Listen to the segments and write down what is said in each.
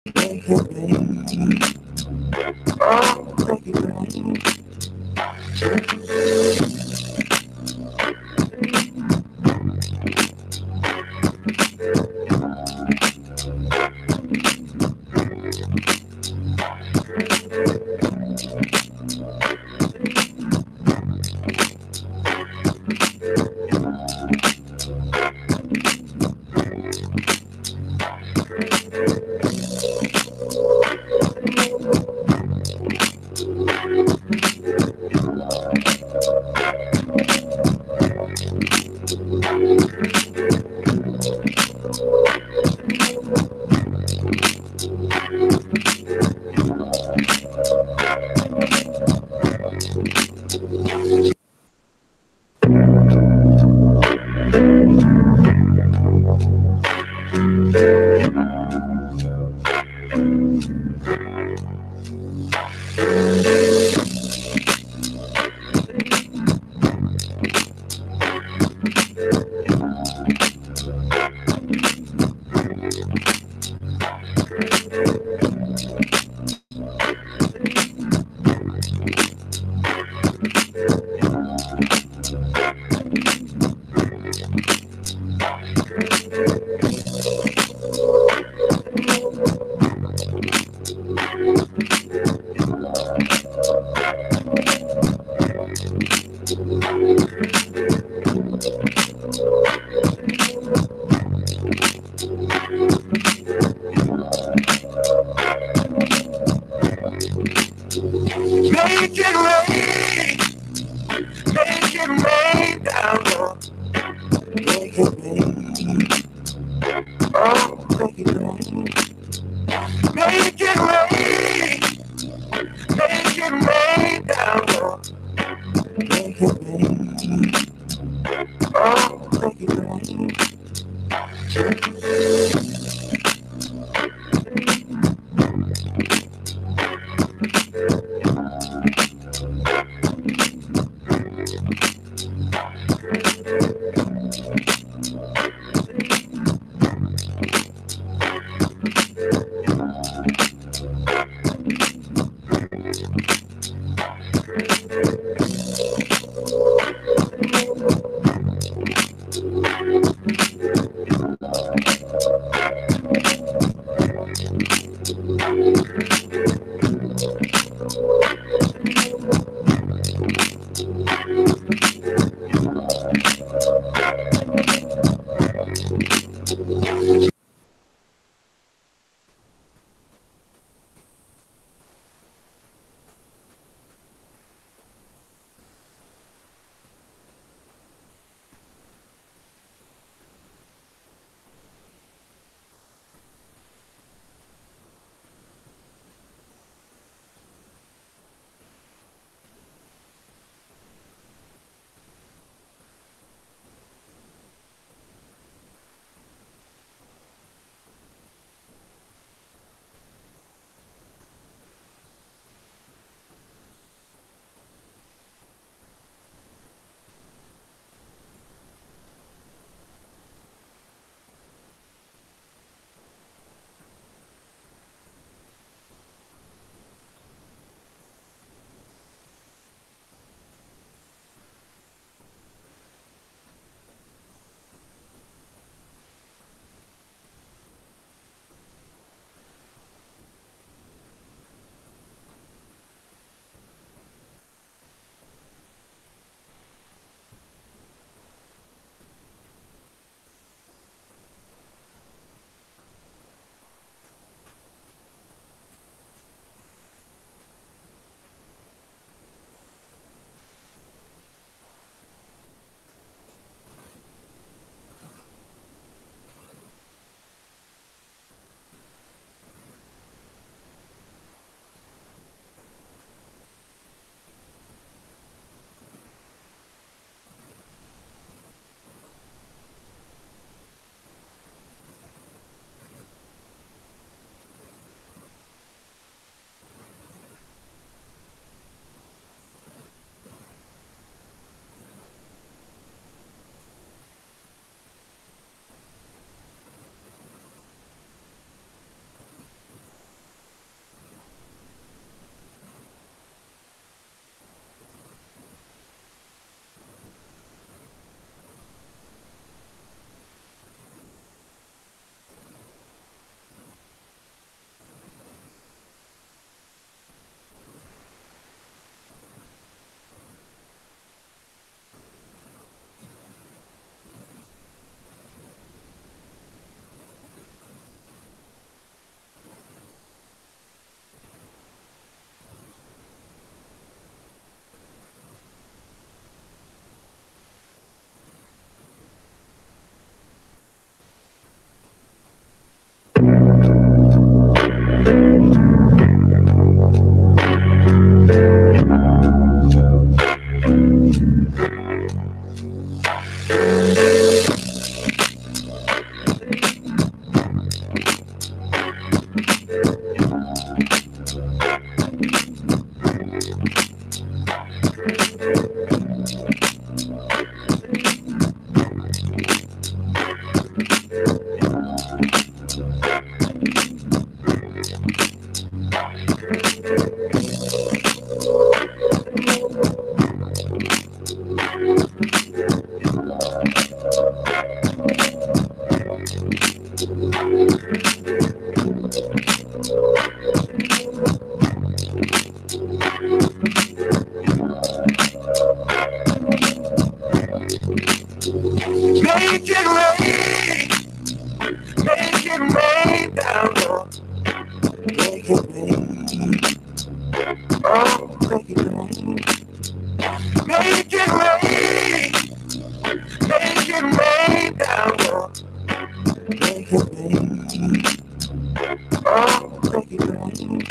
Make it rain. Oh, make it rain. Make it rain. Make it rain down, Lord. Make it rain. Oh, make it rain. Make it rain. Make it rain down, Lord. Make it rain. Oh, make it rain. Make it rain, make it rain down, Lord. Make it rain, oh, make it rain. Make it rain, make it rain down, Lord. Make it rain, oh, make it rain.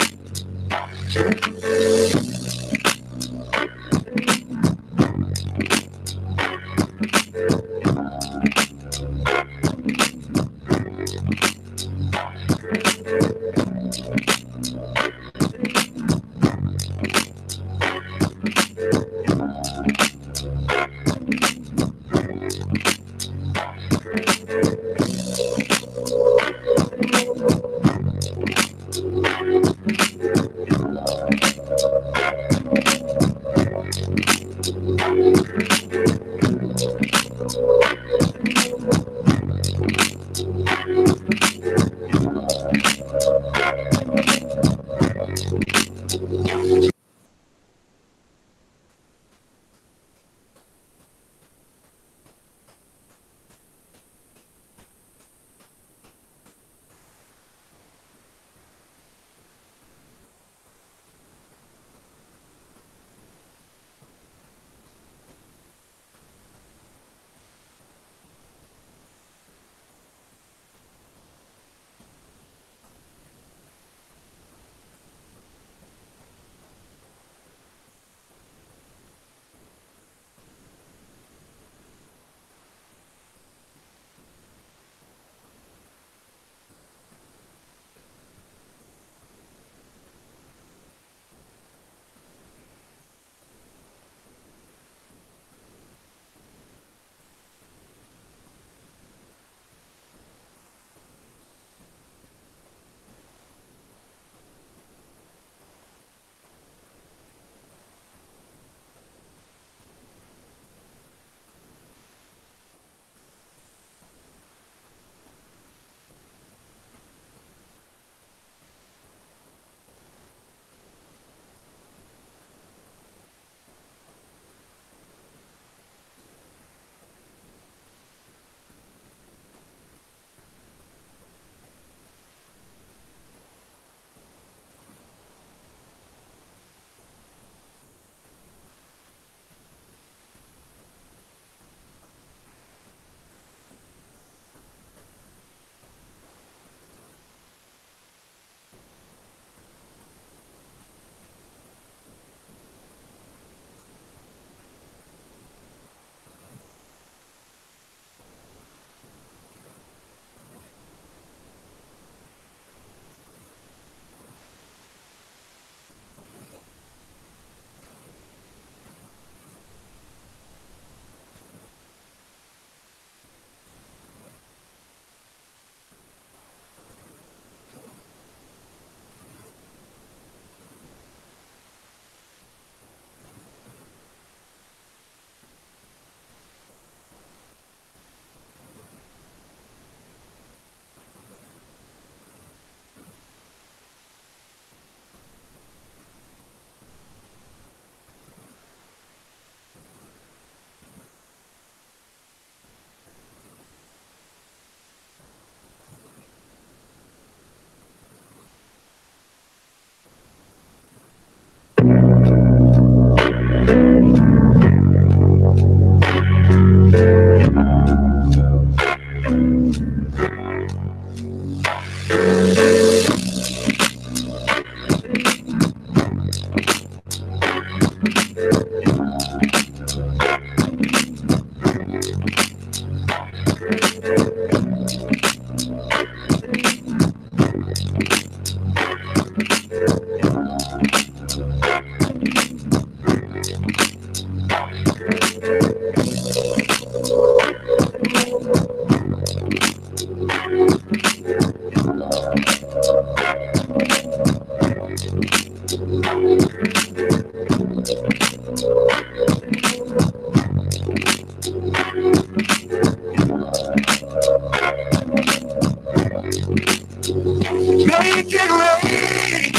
Make it rain.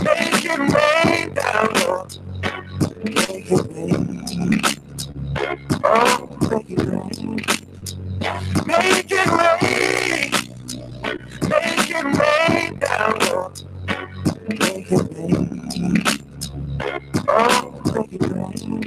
Make it rain down, Lord. Make it rain. Oh, make it rain. Make it rain. Make it rain down, Lord. Make it rain. Oh, make it rain.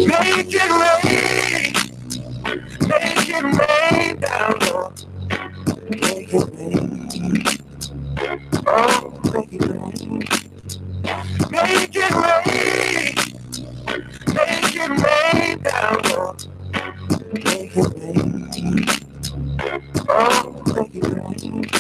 Make it rain. Make it rain down, Lord. Make it rain. Oh, make it rain. Make it rain. Make it rain down, Lord. Make it rain. Oh, make it rain.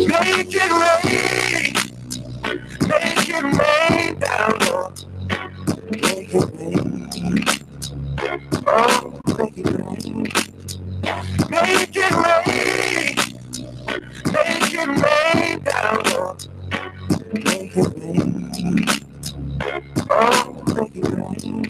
Make it rain. Make it rain down, Lord. Make it rain. Oh, make it rain. Make it rain. Make it rain down, Lord. Make it rain. Oh, make it rain.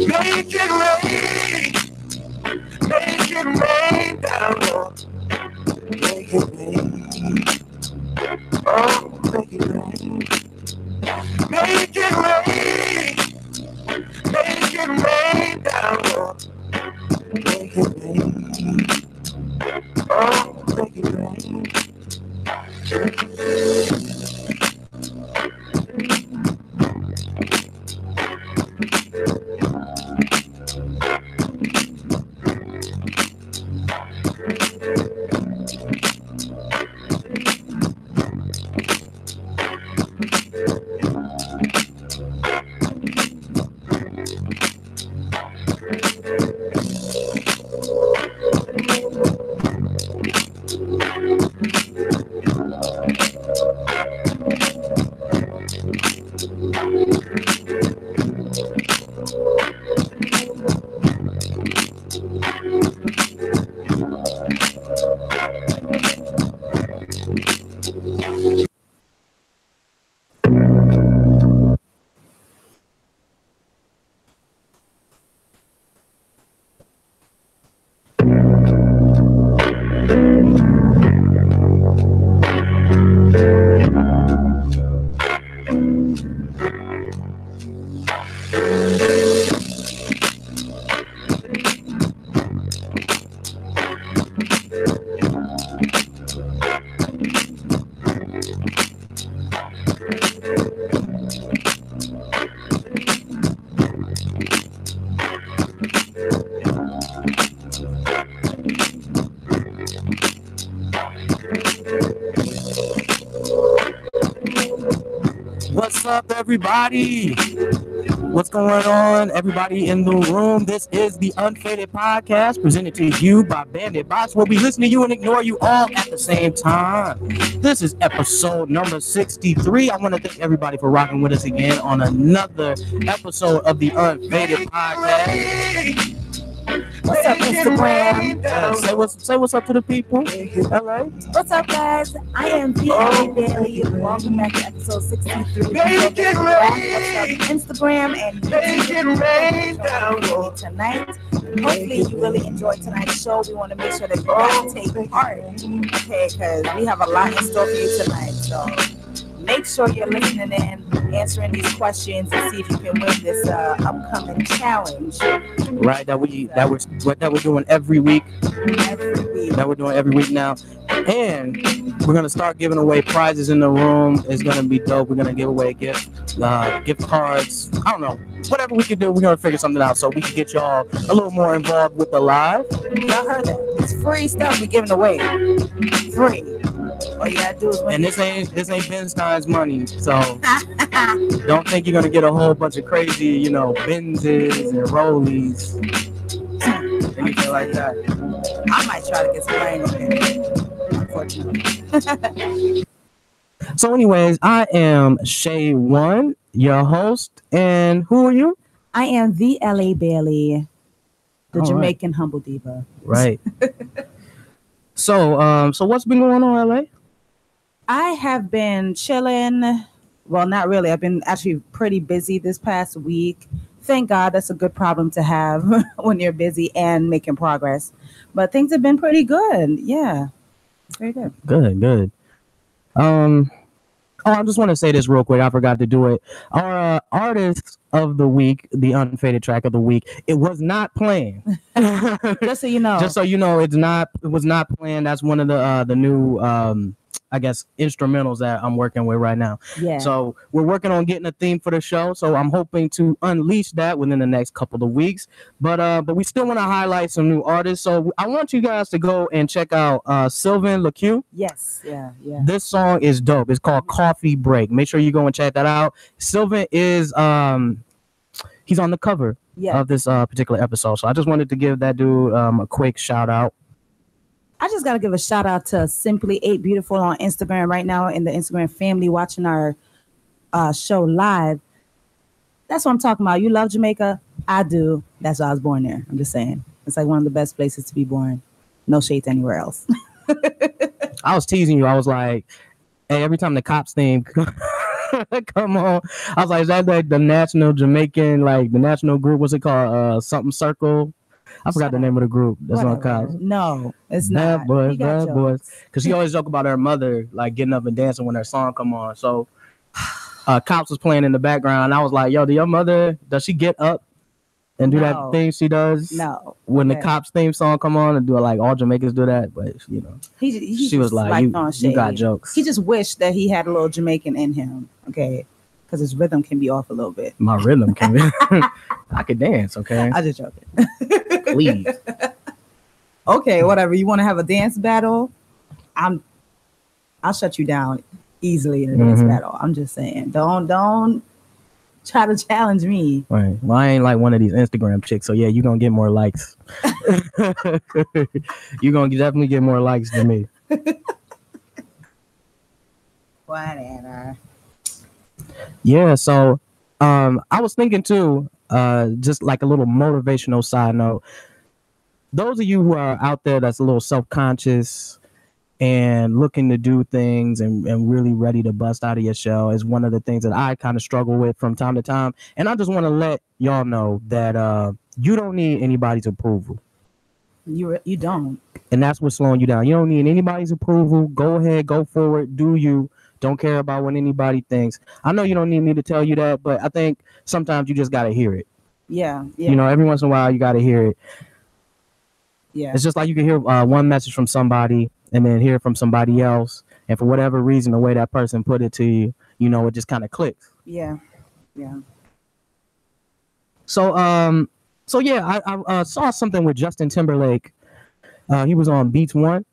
Make it rain, make it rain down, Lord. Make it rain, oh, make it rain. Make it rain, make it rain down, Lord. Make it rain, oh, make it rain. What's up, everybody? What's going on, everybody in the room? This is the Unfaded podcast presented to you by Bandit Box, where we listen to you and ignore you all at the same time. This is episode number 63. I want to thank everybody for rocking with us again on another episode of the Unfaded podcast. What's up, Instagram? Say what's up to the people. LA. What's up, guys? I am V.A. Bailey. Welcome back to episode 63. Make it rain. What's up, Instagram and Make it rain down, Lord. tonight. Hopefully, you really enjoyed tonight's show. We want to make sure that you guys take part, okay? Because we have a lot in store for you tonight. So make sure you're listening in, answering these questions, and see if you can win this upcoming challenge. Right, that we're doing every week. That we're doing every week now, and we're gonna start giving away prizes in the room. It's gonna be dope. We're gonna give away gift cards. I don't know, whatever we can do. We're gonna figure something out so we can get y'all a little more involved with the live. Y'all heard that? It's free stuff we're giving away. Free. All you gotta do is win. And this ain't Ben Stein's money, so don't think you're gonna get a whole bunch of crazy, Benzes and Rollies, anything like that. I might try to get some rain on it, unfortunately. So, anyways, I am Shay One, your host, and who are you? I am the LA Bailey, the All Jamaican humble diva. Right. So what's been going on, LA? I have been chilling. Well, not really. I've been actually pretty busy this past week. Thank God, that's a good problem to have when you're busy and making progress. But things have been pretty good. Yeah, very good. Good. Oh, I just want to say this real quick. I forgot to do it. Our artist of the week, the unfaded track of the week, it was not playing. Just so you know. Just so you know, it's not. It was not playing. That's one of the new I guess instrumentals that I'm working with right now. Yeah. So we're working on getting a theme for the show. So I'm hoping to unleash that within the next couple of weeks. But we still want to highlight some new artists. So I want you guys to go and check out Sylvan LaCue. Yes. Yeah. Yeah. This song is dope. It's called Coffee Break. Make sure you go and check that out. Sylvan is he's on the cover Yeah. of this particular episode. So I just wanted to give that dude a quick shout out. I just got to give a shout out to Simply 8 Beautiful on Instagram right now in the Instagram family watching our show live. That's what I'm talking about. You love Jamaica? I do. That's why I was born there. I'm just saying. It's like one of the best places to be born. No shade to anywhere else. I was teasing you. I was like, hey, every time the cops theme come on, I was like, is that like the national Jamaican, like the national group? What's it called? Something Circle? I forgot the name of the group. That's on cops. No, it's Bad not. boys, bad boys. Because she always joke about her mother like getting up and dancing when her song come on. So cops was playing in the background. I was like, yo, does she get up and do that thing she does? No. When the cops theme song come on and do it, like all Jamaicans do that, but you know, she was like, you got jokes. He just wished that he had a little Jamaican in him. Okay. Because his rhythm can be off a little bit. My rhythm can be. I can dance, okay? I just joking. Please. Okay, whatever. You want to have a dance battle? I'll shut you down easily in a dance battle. I'm just saying. Don't try to challenge me. Right. Well, I ain't like one of these Instagram chicks, so yeah, you're gonna get more likes. You're gonna definitely get more likes than me. Whatever. Yeah, so I was thinking too, just like a little motivational side note. Those of you who are out there that's a little self-conscious and looking to do things and really ready to bust out of your shell is one of the things that I kind of struggle with from time to time. And I just want to let y'all know that you don't need anybody's approval. You don't. And that's what's slowing you down. You don't need anybody's approval. Go ahead, go forward, do you. Don't care about what anybody thinks. I know you don't need me to tell you that, but I think sometimes you just got to hear it. Yeah. You know, every once in a while you got to hear it. Yeah. It's just like you can hear one message from somebody and then hear from somebody else. And for whatever reason, the way that person put it to you, you know, it just kind of clicks. Yeah. Yeah. So yeah, I saw something with Justin Timberlake. He was on Beats One.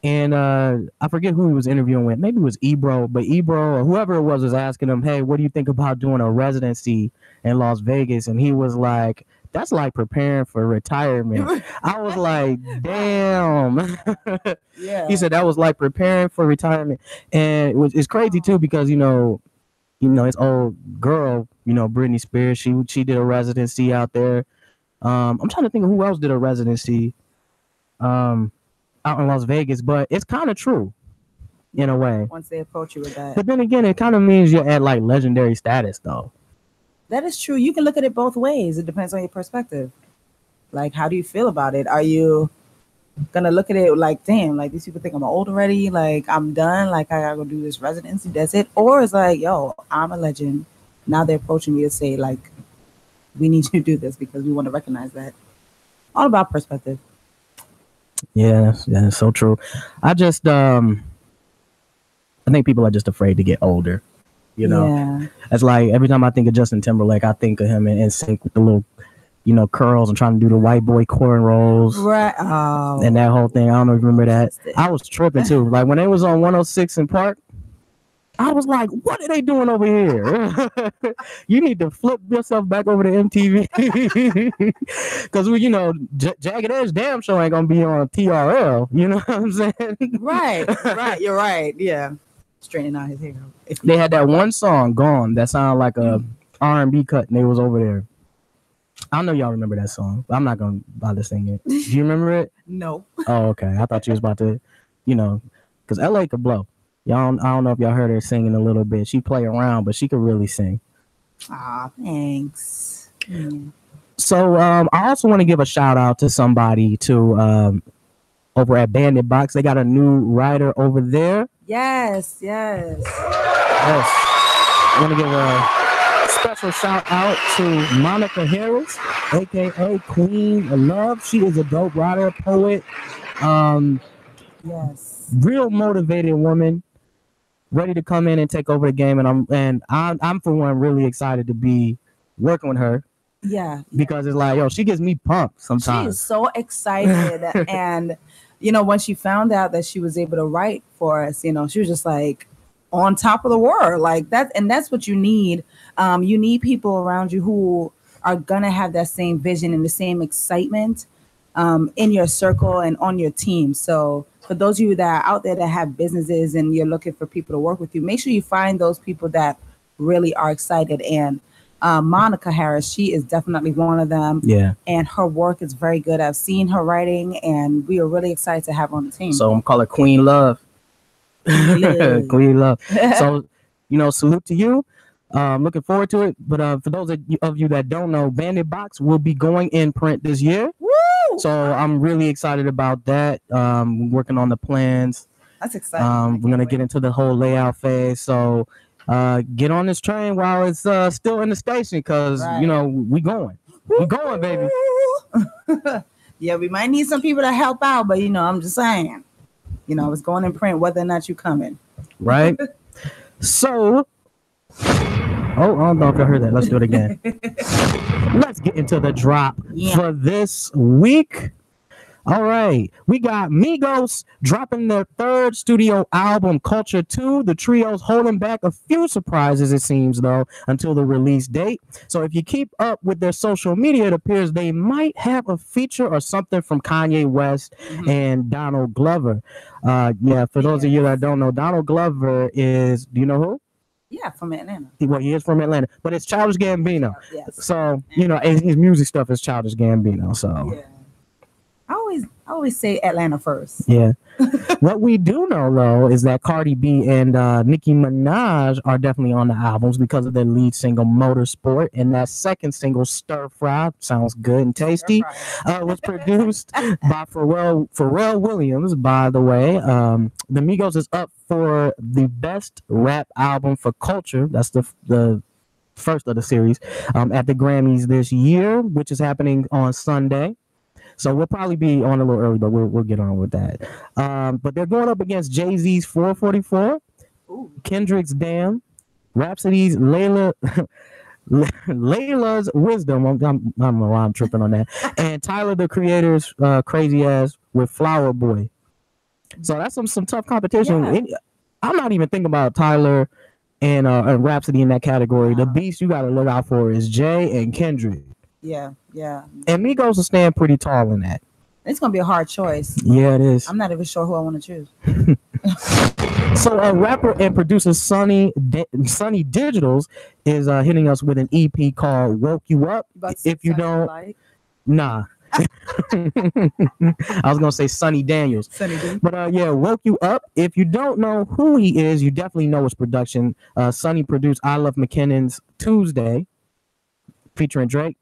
And I forget who he was interviewing with. Maybe it was Ebro, but Ebro or whoever it was asking him, hey, what do you think about doing a residency in Las Vegas? And he was like, that's like preparing for retirement. I was like, damn. Yeah. He said that was like preparing for retirement. And it's crazy too, because, you know, his old girl, you know, Britney Spears, she did a residency out there. I'm trying to think of who else did a residency. Out in Las Vegas, but it's kind of true in a way. Once they approach you with that. But then again, it kind of means you're at like legendary status though. That is true. You can look at it both ways. It depends on your perspective. Like, how do you feel about it? Are you gonna look at it like, damn, like these people think I'm old already, like I'm done, like I gotta go do this residency, that's it? Or it's like, yo, I'm a legend. Now they're approaching me to say, like, we need you to do this because we want to recognize that. All about perspective. Yeah, it's so true. I just I think people are just afraid to get older. You know, Yeah. it's like every time I think of Justin Timberlake, I think of him in sync with the little, you know, curls and trying to do the white boy cornrows. Right. Oh. And that whole thing. I don't know if you remember that. I was tripping too. Like when they was on 106 in Park, I was like, what are they doing over here? You need to flip yourself back over to MTV. Because, you know, Jagged Edge damn show ain't going to be on TRL. You know what I'm saying? Right. You're right. Yeah. Straightening out his hair. They had that one song, Gone, that sounded like a R&B cut, and they was over there. I know y'all remember that song, but I'm not going to bother singing it. Do you remember it? No. Oh, okay. I thought you was about to, you know, because LA could blow. I don't know if y'all heard her singing a little bit. She play around, but she could really sing. Ah, thanks. So I also want to give a shout out to somebody over at Bandit Box. They got a new writer over there. Yes. Yes. I want to give a special shout out to Monica Harris, aka Queen of Love. She is a dope writer, poet, Yes. real motivated woman, ready to come in and take over the game. And I'm for one really excited to be working with her Yeah. because it's like, yo, she gets me pumped She sometimes. is so excited. And, when she found out that she was able to write for us, she was just like on top of the world like that. And that's what you need. You need people around you who are going to have that same vision and the same excitement in your circle and on your team. So for those of you that are out there that have businesses and you're looking for people to work with you, make sure you find those people that really are excited. And Monica Harris, she is definitely one of them. Yeah. And her work is very good. I've seen her writing, and we are really excited to have her on the team. So I'm calling her Queen Love. Queen Love. So, salute to you. Looking forward to it. But for those of you that don't know, Bandit Box will be going in print this year. Woo! So I'm really excited about that. Working on the plans. That's exciting. We're gonna get into the whole layout phase. So get on this train while it's still in the station, because Right. we going, baby. Yeah, we might need some people to help out, but I'm just saying, it's going in print whether or not you coming. Right. So, I don't know if I heard that. Let's do it again. Let's get into the drop for this week. All right, we got Migos dropping their third studio album, Culture 2. The trio's holding back a few surprises, it seems, though, until the release date. So if you keep up with their social media, it appears they might have a feature or something from Kanye West and Donald Glover. For those of you that don't know, Donald Glover is, do you know who? Yeah, from Atlanta. Well, he is from Atlanta, but it's Childish Gambino. Yes. So, his music stuff is Childish Gambino. So, yeah. I always say Atlanta first. Yeah. What we do know, though, is that Cardi B and Nicki Minaj are definitely on the albums because of their lead single, Motorsport. And that second single, Stir Fry, sounds good and tasty, was produced by Pharrell Williams, by the way. The Migos is up for the best rap album for Culture. That's the first of the series at the Grammys this year, which is happening on Sunday. So we'll probably be on a little early, but we'll get on with that. But they're going up against Jay-Z's 444, Kendrick's Damn, Rhapsody's Layla's Wisdom. I don't know why I'm tripping on that. And Tyler, the Creator's Crazy Ass with Flower Boy. So that's some tough competition. Yeah. I'm not even thinking about Tyler and Rhapsody in that category. The beast you got to look out for is Jay and Kendrick. Yeah. And Migos will stand pretty tall in that. It's going to be a hard choice. Yeah, it is. I'm not even sure who I want to choose. So rapper and producer Sunny Digitals is hitting us with an EP called Woke You Up. If you don't, nah. I was going to say Sunny Daniels. But Woke You Up. If you don't know who he is, you definitely know his production. Sunny produced I Love McKinnon's Tuesday, featuring Drake.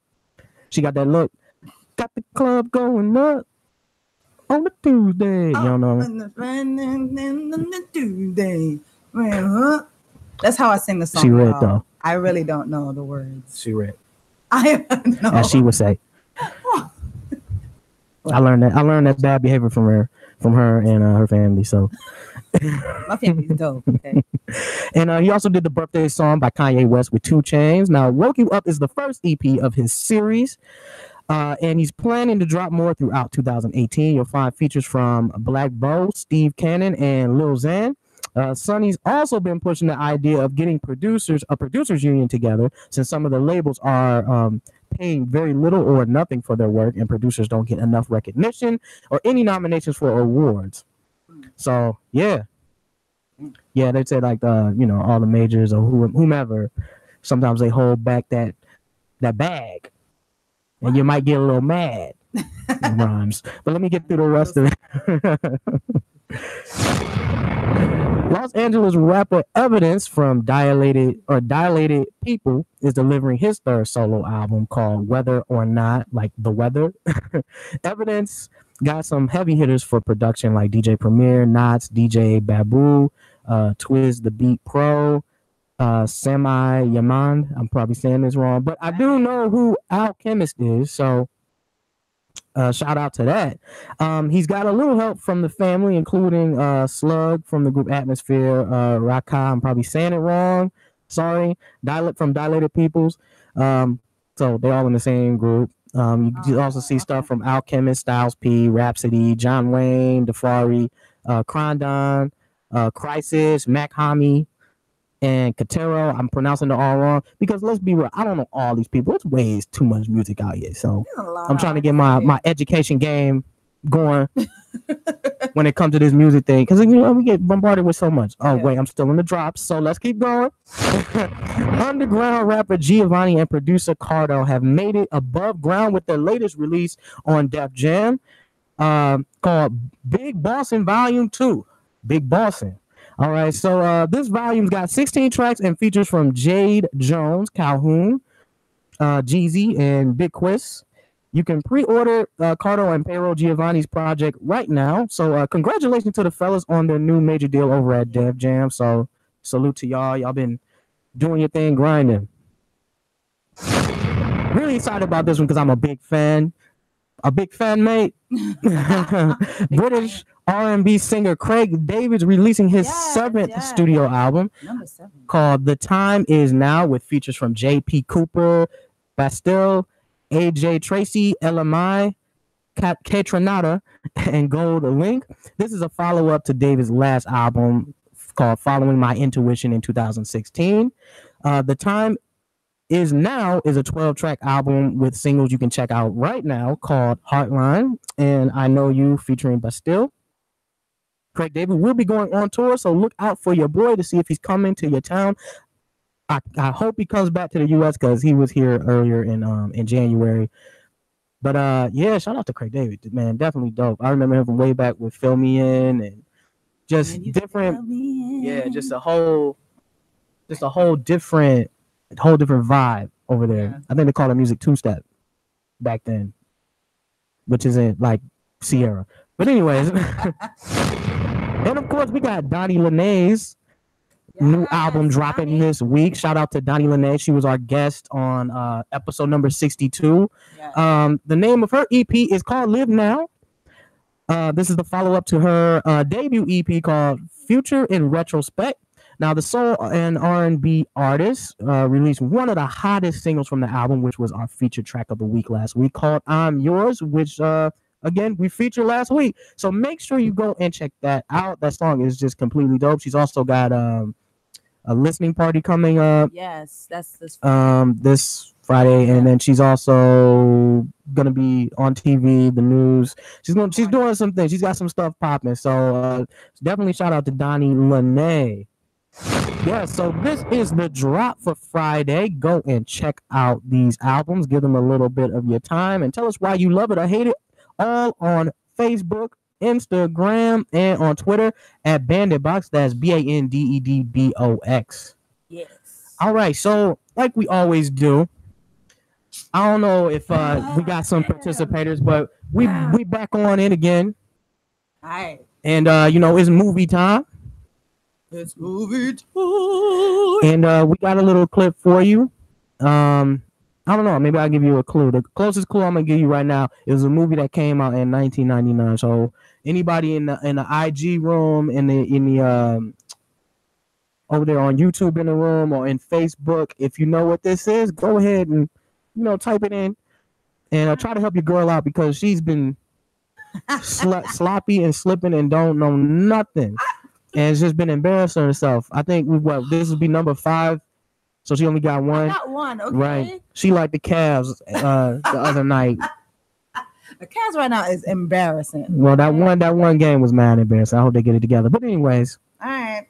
She got that look. Got the club going up on the Tuesday. You don't know. That's how I sing the song. She read though. I really don't know the words. She read. I don't know. As she would say. I learned that bad behavior from her and her family. So my family's dope. Okay. And he also did the birthday song by Kanye West with 2 Chainz. Now, Woke You Up is the first EP of his series, and he's planning to drop more throughout 2018. You'll find features from Black Bo, Steve Cannon, and Lil Xan. Sonny's also been pushing the idea of getting a producers union together, since some of the labels are paying very little or nothing for their work, and producers don't get enough recognition or any nominations for awards. So yeah, they'd say like all the majors or whomever, sometimes they hold back that bag, and you might get a little mad. Rhymes, but let me get through the rest of it. Los Angeles rapper Evidence from Dilated People is delivering his third solo album called Whether or Not, like the weather. Evidence got some heavy hitters for production like DJ Premier, Knots, DJ Babu, Twiz the Beat Pro, Semi Yaman. I'm probably saying this wrong, but I do know who Alchemist is, so shout out to that. He's got a little help from the family, including Slug from the group Atmosphere, Raka. I'm probably saying it wrong. Sorry. From Dilated Peoples. So they're all in the same group. You also see stuff from Alchemist, Styles P, Rhapsody, John Wayne, Defari, Krondon, Crisis, Mac Hami, and Katero. I'm pronouncing it all wrong because let's be real, I don't know all these people. It's way too much music out here. So I'm trying to get my education game going when it comes to this music thing because we get bombarded with so much. Oh, wait, I'm still in the drops. So let's keep going. Underground rapper Giovanni and producer Cardo have made it above ground with their latest release on Def Jam called Big Bossin' Volume 2. Big Bossin'. All right, so this volume's got 16 tracks and features from Jade Jones, Calhoun, Jeezy, and Big Quiz. You can pre-order Cardo and Payroll Giovanni's project right now. So congratulations to the fellas on their new major deal over at Def Jam. So salute to y'all. Y'all been doing your thing, grinding. Really excited about this one because I'm a big fan. A big fan, mate. British R&B singer Craig David's releasing his seventh studio album called The Time Is Now with features from J.P. Cooper, Bastille, AJ Tracy, LMI, Katranada, and Gold Link. This is a follow-up to David's last album called Following My Intuition in 2016. The Time Is Now is a 12-track album with singles you can check out right now called Heartline and I Know You featuring Bastille. Craig David will be going on tour, so look out for your boy to see if he's coming to your town. I hope he comes back to the U.S. because he was here earlier in January. But yeah, shout out to Craig David, man, definitely dope. I remember him from way back with Fill Me In and just different, just a whole different vibe over there. Yeah. I think they call the music two-step back then, which isn't like Sierra. But anyways, and of course we got Donnie Lenae's new album dropping this week. Shout out to Donnie Lenae. She was our guest on episode number 62. The name of her EP is called Live Now. This is the follow-up to her debut EP called Future in Retrospect. Now, the soul and R&B artist released one of the hottest singles from the album, which was our featured track of the week last week called I'm Yours, which, again, we featured last week. So make sure you go and check that out. That song is just completely dope. She's also got a listening party coming up. Yes, that's this Friday. This Friday, and then she's also gonna be on TV, the news. She's doing some things. She's got some stuff popping. So definitely shout out to Donnie Lenae. Yeah, so this is the drop for Friday. Go and check out these albums. Give them a little bit of your time and tell us why you love it or hate it. All on Facebook, Instagram, and on Twitter at Bandit Box. That's BANDEDBOX. Yes. All right, so like we always do, I don't know if we got some participators, but we back on it again. All right. And it's movie time. It's movie time. And we got a little clip for you. I don't know. Maybe I'll give you a clue. The closest clue I'm gonna give you right now is a movie that came out in 1999. So anybody in the IG room, in the over there on YouTube in the room or in Facebook, if you know what this is, go ahead and type it in, and I'll try to help your girl out because she's been sloppy and slipping and don't know nothing. And it's just been embarrassing herself. I think this would be number 5, so she only got one. I got one, okay. Right. She liked the Cavs the other night. The Cavs right now is embarrassing. Well, that one game was mad embarrassing. I hope they get it together. But anyways, all right.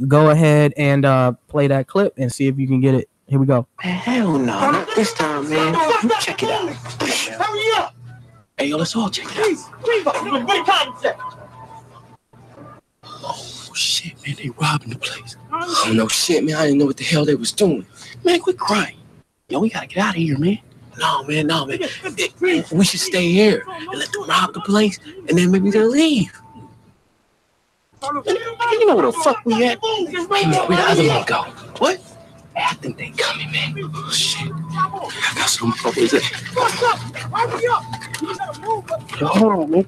Go ahead and play that clip and see if you can get it. Here we go. Hell no, not this time, man. You check it out. Hurry up! Hey, yo, let's all check it out. Oh, shit, man, they robbing the place. Oh, no shit, man, I didn't know what the hell they was doing. Man, quit crying. Yo, we gotta get out of here, man. No, man. We should stay here and let them rob the place, and then maybe they'll leave. You know where the fuck we at? Hey, man, where the other one go? What? Hey, I think they coming, man. Oh, shit. I got some fuckers there. Yo, hold on, man.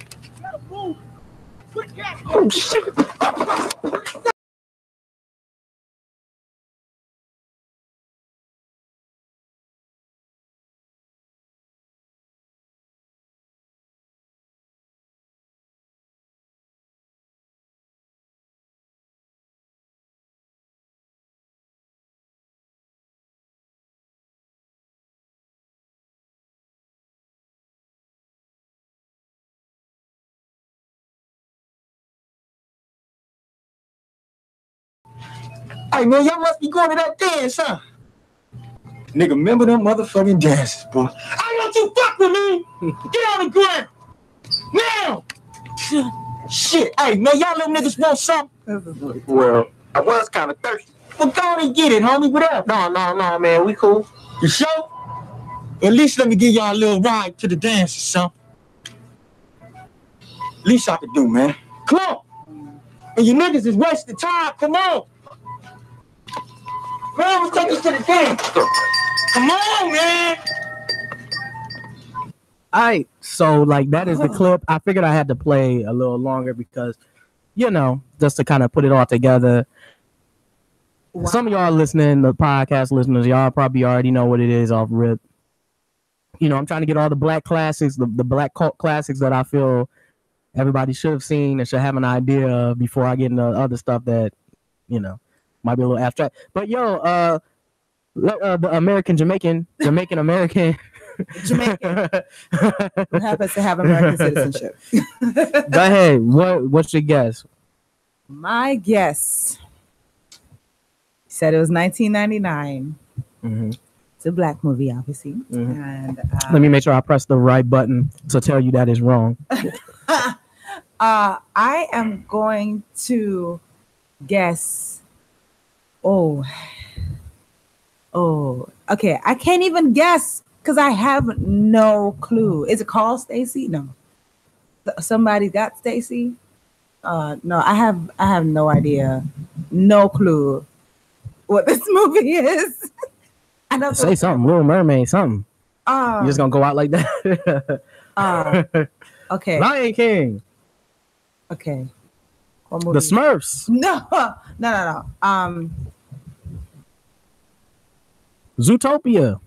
Oh, shit. Hey, man, y'all must be going to that dance, huh? Nigga, remember them motherfucking dances, boy. I want you fuck with me. Get on the ground. Now. Shit. Hey, man, y'all little niggas want something? Well, I was kind of thirsty. Well, go on and get it, homie. What up? No, man. We cool. You sure? At least let me give y'all a little ride to the dance or something. Least I could do, man. Come on. And you niggas is wasting time. Come on. Man, we'll take us to the dance. Come on, man. All right, so like that is the clip. I figured I had to play a little longer because, you know, just to kind of put it all together. Wow. Some of y'all listening, the podcast listeners, y'all probably already know what it is off rip. You know, I'm trying to get all the black classics, the black cult classics that I feel everybody should have seen and should have an idea of before I get into other stuff that, you know, might be a little abstract. But yo, the Jamaican American. Jamaican who happens to have American citizenship. Go ahead. What's your guess? My guess said it was 1999. Mm-hmm. It's a black movie, obviously. Mm-hmm. And let me make sure I press the right button to tell you that is wrong. I am going to guess. Oh, okay. I can't even guess because I have no clue. Is it called Stacy? No. Somebody got Stacy? No, I have no idea. No clue what this movie is. I don't say something. Little Mermaid, something. You're just gonna go out like that? Okay. Lion King. Okay. The Smurfs. No. Zootopia.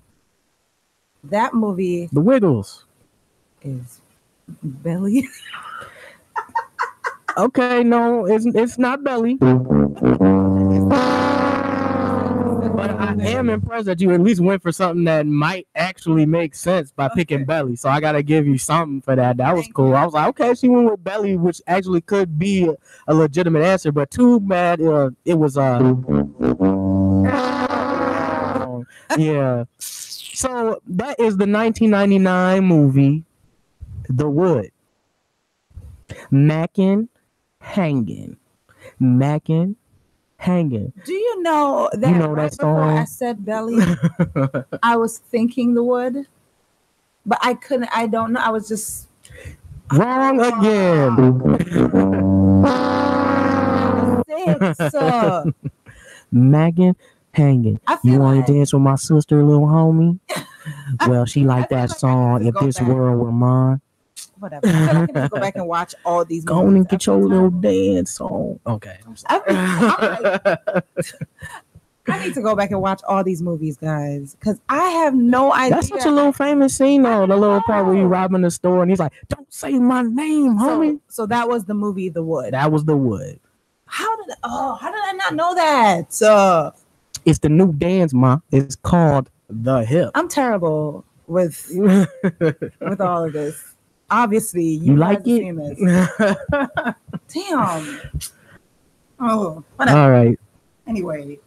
That movie. The Wiggles. Is Belly. Okay, no, it's not Belly. But I am impressed that you at least went for something that might actually make sense by picking Belly. So I gotta give you something for that. That was cool. I was like, okay, she went with Belly, which actually could be a legitimate answer, but too bad it was yeah. So that is the 1999 movie, The Wood. Mackin' hanging. Mackin' hanging. Do you know that? You know right that before song? I said Belly, I was thinking The Wood, but I couldn't. I don't know. I was just wrong again. Mackin' hanging. You want to dance with my sister, little homie? Well, she like that song. If this world were mine. Whatever. I feel like I need to go back and watch all these movies. Go on and get your little dance on. Okay. I need to go back and watch all these movies, guys, because I have no idea. That's such a little famous scene, though. The little part where he's robbing the store and he's like, "Don't say my name, homie." So that was the movie, The Wood. That was The Wood. How did I not know that? It's the new dance, ma. It's called The Hip. I'm terrible with all of this. Obviously, you like it. Damn. Oh, whatever. All right. Anyway,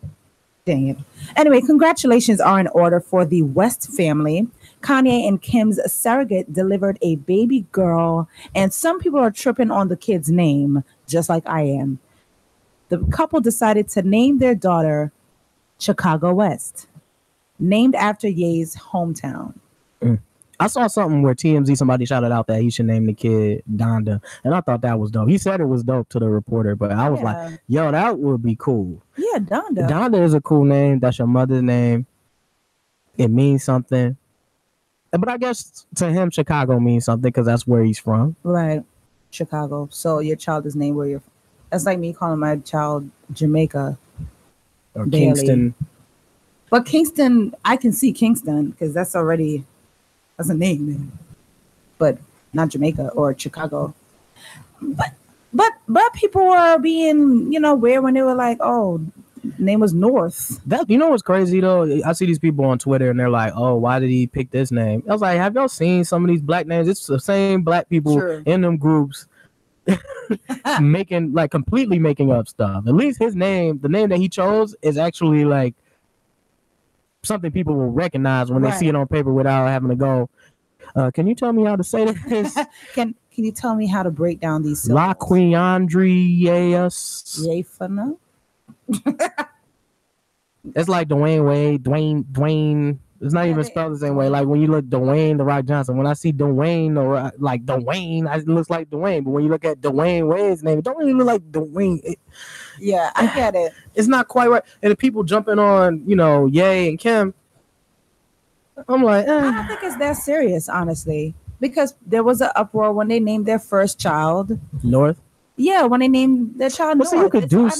dang it. Anyway, congratulations are in order for the West family. Kanye and Kim's surrogate delivered a baby girl, and some people are tripping on the kid's name, just like I am. The couple decided to name their daughter Chicago West, named after Ye's hometown. I saw something where TMZ, somebody shouted out that he should name the kid Donda, and I thought that was dope. He said it was dope to the reporter, but I was like, yo, that would be cool. Yeah, Donda. Donda is a cool name. That's your mother's name. It means something. But I guess to him, Chicago means something because that's where he's from. Right. Chicago. So your child is named where you're from. That's like me calling my child Jamaica. Or Kingston. But Kingston, I can see Kingston because that's a name, man. But not Jamaica or Chicago. But people were being, weird when they were like, oh, name was North. That, you know what's crazy though? I see these people on Twitter and they're like, oh, why did he pick this name? I was like, have y'all seen some of these black names? It's the same black people in them groups completely making up stuff. At least his name, the name that he chose, is actually like something people will recognize when they see it on paper without having to go, can you tell me how to say this? Can you tell me how to break down these syllables? Laquiandrius. Yafana? It's like Dwayne. It's not even spelled the same way. Like when you look Dwayne The Rock Johnson, when I see Dwayne or like Dwayne, it looks like Dwayne. But when you look at Dwayne Wade's name, it don't really look like Dwayne. Yeah, I get it. It's not quite right. And the people jumping on, Ye and Kim, I'm like, I don't think it's that serious, honestly, because there was an uproar when they named their first child North. Yeah, when they named their child North. So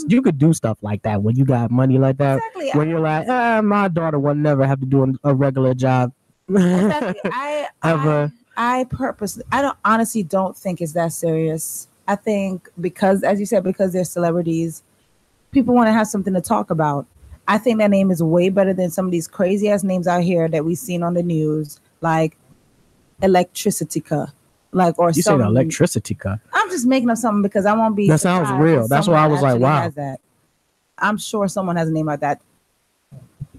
you could do stuff like that when you got money like that. Exactly. When you're like, my daughter will never have to do a regular job. Exactly. I honestly don't think it's that serious. I think because, as you said, because they're celebrities, people want to have something to talk about. I think that name is way better than some of these crazy ass names out here that we've seen on the news, like Electricitica. Or you say Electricitica. I'm just making up something because I won't be. That sounds real. That's why I was like, wow. I'm sure someone has a name like that.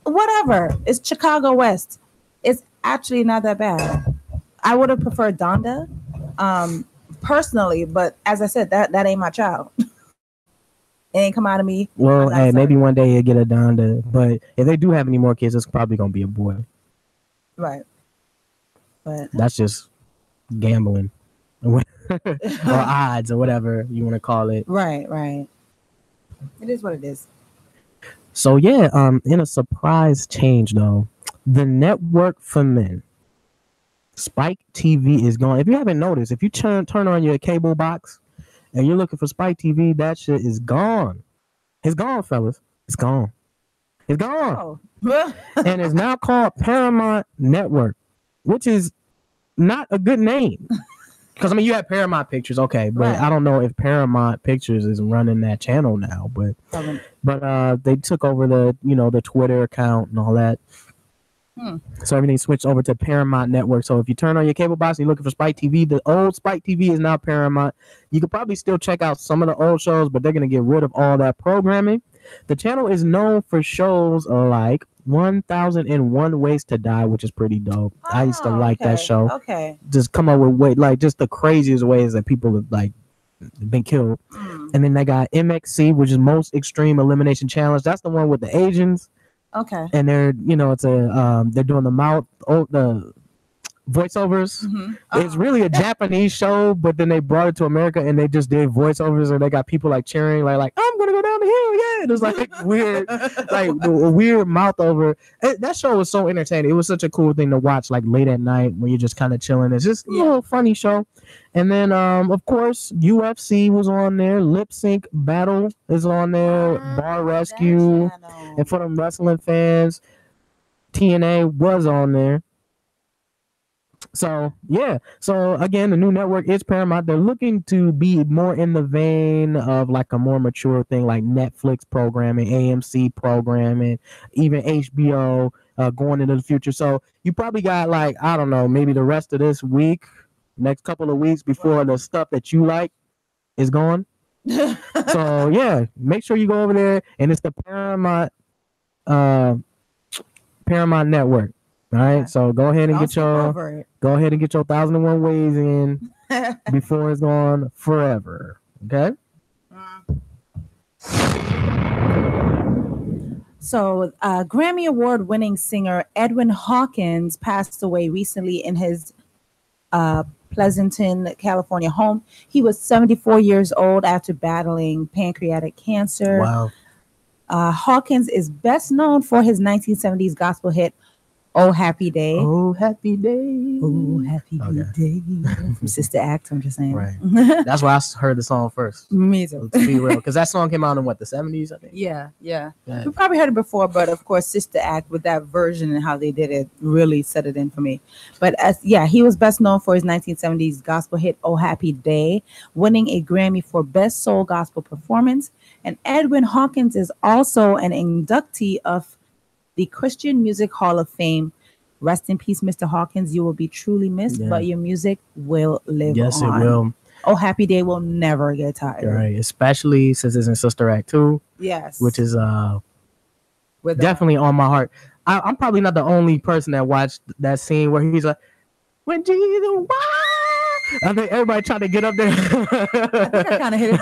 Whatever. It's Chicago West. It's actually not that bad. I would have preferred Donda, personally, but as I said, that ain't my child. It ain't come out of me. Well, hey, maybe one day you'll get a Donda, but if they do have any more kids, it's probably gonna be a boy. Right. But that's just gambling or odds or whatever you want to call it. Right. It is what it is. So yeah, in a surprise change though, the network for men, Spike TV, is gone. If you haven't noticed, if you turn on your cable box and you're looking for Spike TV, that shit is gone. It's gone, fellas. It's gone. Oh. And it's now called Paramount Network, which is not a good name. Because you have Paramount Pictures, okay, but I don't know if Paramount Pictures is running that channel now. But they took over the Twitter account and all that. So everything switched over to Paramount Network. So if you turn on your cable box and you're looking for Spike TV, the old Spike TV is now Paramount. You could probably still check out some of the old shows, but they're going to get rid of all that programming. The channel is known for shows like 1001 Ways to Die, which is pretty dope. I used to like that show. Okay. Just come up with just the craziest ways that people have been killed. And then they got MXC, which is Most Extreme Elimination Challenge. That's the one with the Asians. Okay. And they're it's they're doing the voiceovers. It's really a Japanese show, but then they brought it to America and they just did voiceovers, and they got people cheering like I'm gonna go down the hill, yeah. It was weird, a weird mouth over. That show was so entertaining. It was such a cool thing to watch late at night when you're just kind of chilling. It's just a little funny show. And then of course UFC was on there. Lip Sync Battle is on there. Bar Rescue, and for them wrestling fans, TNA was on there. So yeah, again, the new network is Paramount. They're looking to be more in the vein of a more mature thing, like Netflix programming, AMC programming, even HBO going into the future. So you probably got I don't know, maybe the rest of this week, next couple of weeks before the stuff that you like is gone. So yeah, make sure you go over there, and it's the Paramount Network. All right, so go ahead and get your 1001 Ways in before it's gone forever. Okay. So, Grammy Award-winning singer Edwin Hawkins passed away recently in his Pleasanton, California home. He was 74 years old after battling pancreatic cancer. Wow. Hawkins is best known for his 1970s gospel hit, Oh Happy Day. Oh, happy day. Oh, happy day. From Sister Act, I'm just saying. Right. That's why I heard the song first. Me too. To be real. Because that song came out in what, the 70s, I think? Yeah. Yeah. We probably heard it before, but of course, Sister Act with that version and how they did it really set it in for me. But he was best known for his 1970s gospel hit, Oh Happy Day, winning a Grammy for Best Soul Gospel Performance. And Edwin Hawkins is also an inductee of the Christian Music Hall of Fame. Rest in peace, Mr. Hawkins. You will be truly missed, but your music will live on. Yes, it will. Oh Happy Day will never get tired. Right, especially since it's in Sister Act 2. Yes. Which is definitely on my heart. I'm probably not the only person that watched that scene where he's like, when Jesus, I think everybody trying to get up there. I think I kind of hit it.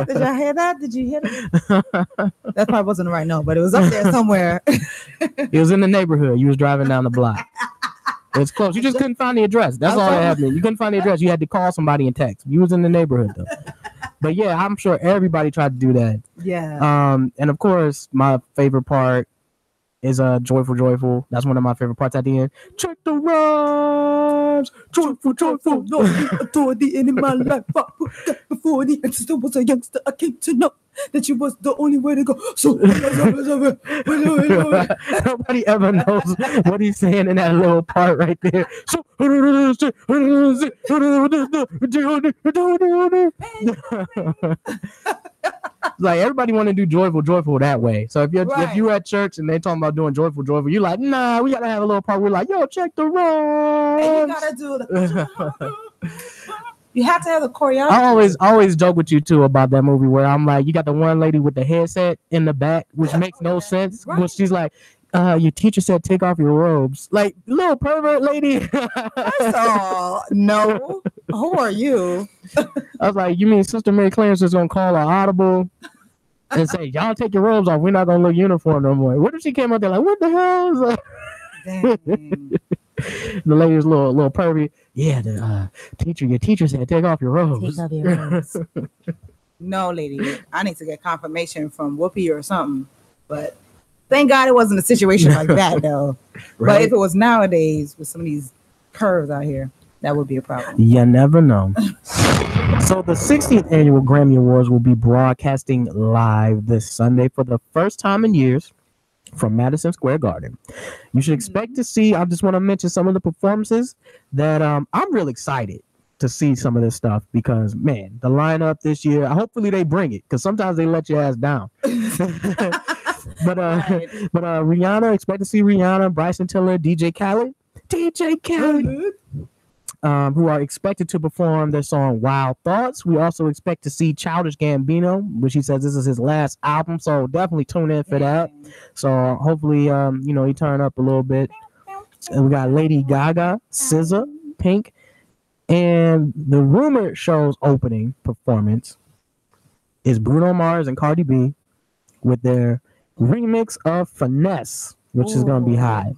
Did y'all hear that? Did you hear it? That probably wasn't the right note, but it was up there somewhere. It was in the neighborhood. You was driving down the block. It's close. You just couldn't find the address. That's all that happened. You couldn't find the address. You had to call somebody and text. You was in the neighborhood though. But yeah, I'm sure everybody tried to do that. Yeah. And of course, my favorite part is Joyful Joyful. That's one of my favorite parts at the end. Check the rhymes. Joyful Joyful. No authority in my life. I put that before the and still was a youngster. I came to know that you was the only way to go. So nobody ever knows what he's saying in that little part right there. So like everybody want to do joyful that way. So if you're at church and they talking about doing joyful, you're like, nah, we gotta have a little part. We're like, yo, check the rhymes. And you gotta do the. You have to have the choreography. I always joke with you too about that movie where I'm like, you got the one lady with the headset in the back, which makes no sense. Right. Well, she's like, your teacher said take off your robes. Like, little pervert lady. First of all, no. Who are you? I was like, you mean Sister Mary Clarence is gonna call an audible and say, y'all take your robes off, we're not gonna look uniform no more. What if she came out there like, what the hell? Like, the lady was a little pervy. Yeah, your teacher said take off your robes. Take off your robes. No, lady. I need to get confirmation from Whoopi or something. But thank God it wasn't a situation like that though. Right? But if it was nowadays with some of these curves out here, that would be a problem. You never know. So the 60th annual Grammy Awards will be broadcasting live this Sunday for the first time in years from Madison Square Garden. You should expect to see, I just want to mention some of the performances that I'm real excited to see some of this stuff because, man, the lineup this year, hopefully they bring it because sometimes they let your ass down. But Rihanna, expect to see Rihanna, Bryson Tiller, DJ Khaled, who are expected to perform their song Wild Thoughts. We also expect to see Childish Gambino, which he says this is his last album, so definitely tune in for that. So hopefully, he turn up a little bit. And we got Lady Gaga, SZA, Pink, and the rumored show's opening performance is Bruno Mars and Cardi B with their remix of Finesse, which is going to be high.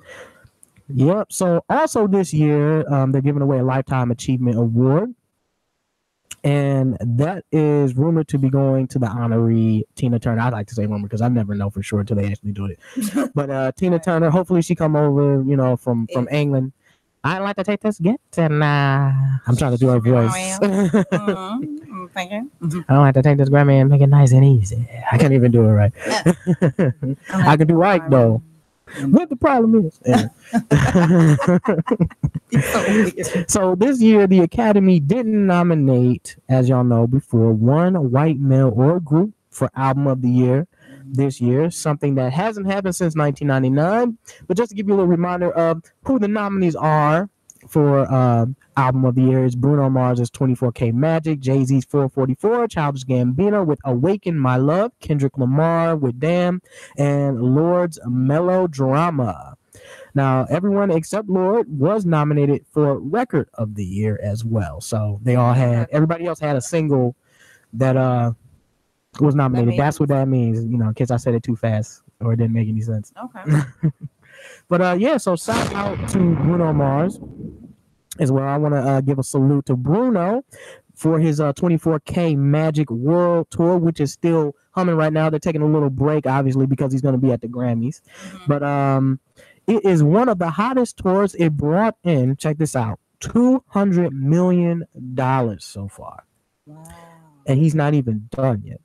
Yep. So also this year, they're giving away a Lifetime Achievement Award. And that is rumored to be going to the honoree Tina Turner. I like to say rumor because I never know for sure until they actually do it. But Tina Turner, hopefully she come over, from England. I like to take this get and I'm trying to do her voice. I'm thinking. I don't have to take this Grammy and make it nice and easy. I can't even do it right. I can do right though. What the problem is. Yeah. So this year, the Academy didn't nominate, as y'all know before, one white male or group for Album of the Year this year, something that hasn't happened since 1999. But just to give you a little reminder of who the nominees are for Album of the Year is Bruno Mars' 24K Magic, Jay-Z's 444, Childish Gambino with Awaken My Love, Kendrick Lamar with Damn, and Lord's Melodrama. Now, everyone except Lord was nominated for Record of the Year as well. So everybody else had a single that was nominated. That's what that means. In case I said it too fast. or it didn't make any sense. Okay. But yeah, so shout out to Bruno Mars as well. I want to give a salute to Bruno for his 24K Magic World Tour, which is still humming right now. They're taking a little break, obviously, because he's going to be at the Grammys. But it is one of the hottest tours. It brought in, check this out, $200 million so far. Wow. And he's not even done yet.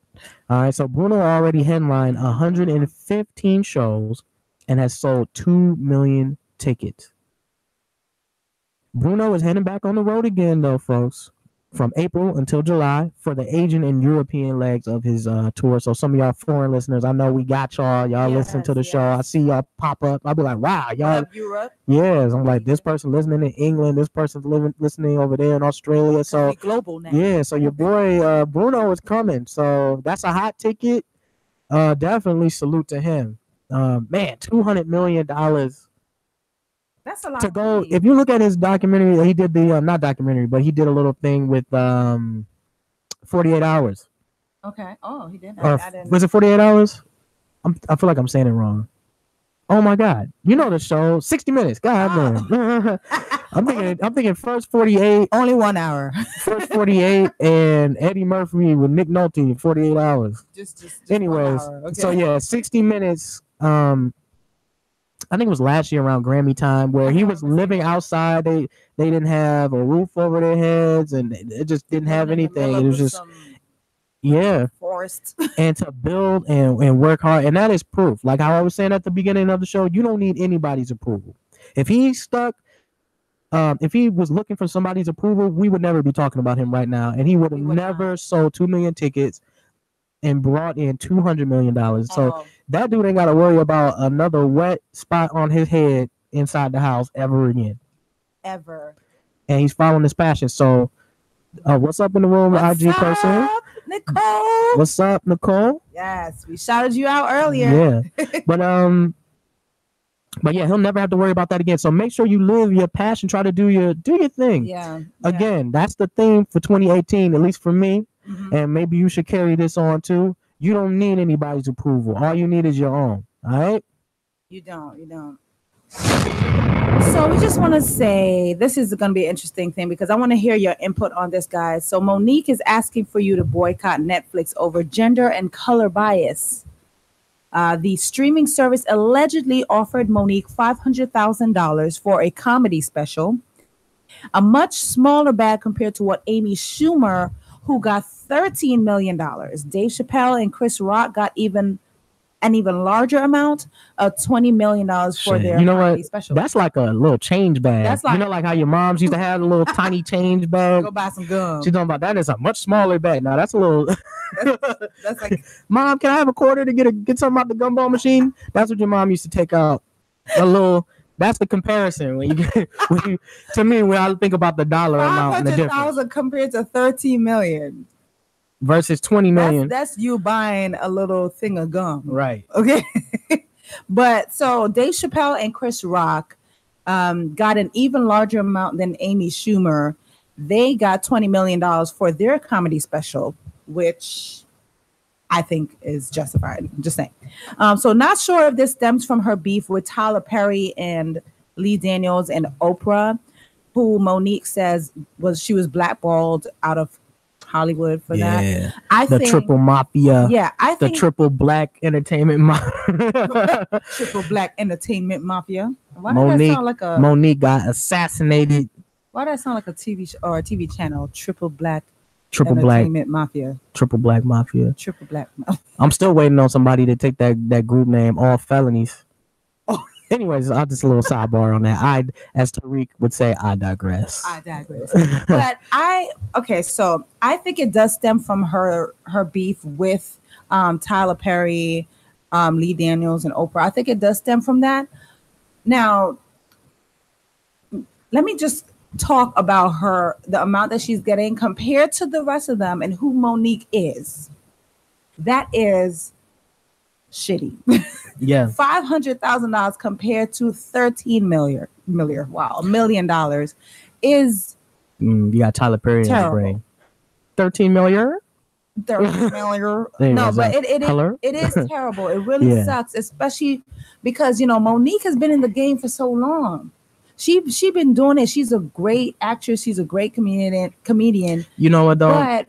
All right, so Bruno already headlined 115 shows and has sold 2 million tickets. Bruno is heading back on the road again, though, folks, from April until July for the Asian and European legs of his tour. So some of y'all foreign listeners, I know we got y'all. Y'all listen to the show. I see y'all pop up. I'll be like, wow, y'all. Europe. Yes, I'm like, this person listening in England. This person's listening over there in Australia. So global now. Yeah, so your boy Bruno is coming. So that's a hot ticket. Definitely salute to him. Man, $200 million. That's a lot To of go, money. if you look at his documentary, he did the not documentary, but he did a little thing with 48 hours. Okay. Oh, he did. Or I didn't. was it 48 hours? I feel like I'm saying it wrong. Oh my God! You know the show, 60 Minutes. God damn. I'm thinking first 48, Only 1 hour. first 48, and Eddie Murphy with Nick Nolte 48 hours. just Anyways, 1 hour. Okay. so yeah, 60 Minutes. I think it was last year around Grammy time where he was living outside. They didn't have a roof over their heads, and it just didn't have anything. It was just forest. And to build and work hard, and that is proof. Like how I was saying at the beginning of the show, you don't need anybody's approval. If he's stuck, if he was looking for somebody's approval, we would never be talking about him right now, and he would have never sold 2 million tickets and brought in $200 million. So that dude ain't got to worry about another wet spot on his head inside the house ever again. Ever. And he's following his passion. So, what's up in the room, IG person? Nicole? What's up, Nicole? Yes, we shouted you out earlier. Yeah, but yeah, he'll never have to worry about that again. So make sure you live your passion. Try to do your thing. Yeah. Again, that's the theme for 2018, at least for me. And maybe you should carry this on too. You don't need anybody's approval. All you need is your own. All right? You don't. So we just want to say this is going to be an interesting thing because I want to hear your input on this, guys. So Monique is asking for you to boycott Netflix over gender and color bias. The streaming service allegedly offered Monique $500,000 for a comedy special, a much smaller bag compared to what Amy Schumer, who got $13 million. Dave Chappelle and Chris Rock got an even larger amount of $20 million for their comedy special. That's like a little change bag. That's like, like how your moms used to have a little tiny change bag. Go buy some gum. She's talking about that is a much smaller bag. Now that's a little. that's like, Mom, can I have a quarter to get something out the gumball machine? That's what your mom used to take out. A little. That's the comparison to me when I think about the dollar amount and the difference. $500,000 compared to $13 million versus $20 million. That's you buying a little thing of gum, right? Okay, but so Dave Chappelle and Chris Rock got an even larger amount than Amy Schumer. They got $20 million for their comedy special, which I think is justified. I'm just saying. So not sure if this stems from her beef with Tyler Perry and Lee Daniels and Oprah, who Monique says she was blackballed out of Hollywood for that. I think triple mafia. Yeah, I think the triple black entertainment mafia. Triple black entertainment mafia. Why Monique, does that sound like Monique got assassinated. Why does that sound like a TV show or a TV channel? Triple black. Triple black mafia. Triple black mafia. Triple black. I'm still waiting on somebody to take that group name, All Felonies. Oh. Anyways, I'll just a little sidebar on that. As Tariq would say, I digress. But so I think it does stem from her beef with Tyler Perry, Lee Daniels, and Oprah. I think it does stem from that. Now, let me just talk about the amount that she's getting compared to the rest of them and who Monique is. That is shitty. Yeah. $500,000 compared to $13 million. Wow, $1 million is you got Tyler Perry in the brain. $13 million? 30 million. There No, was but a it is terrible. It really Yeah. sucks, especially because Monique has been in the game for so long. She been doing it. She's a great actress. She's a great comedian. You know what though? But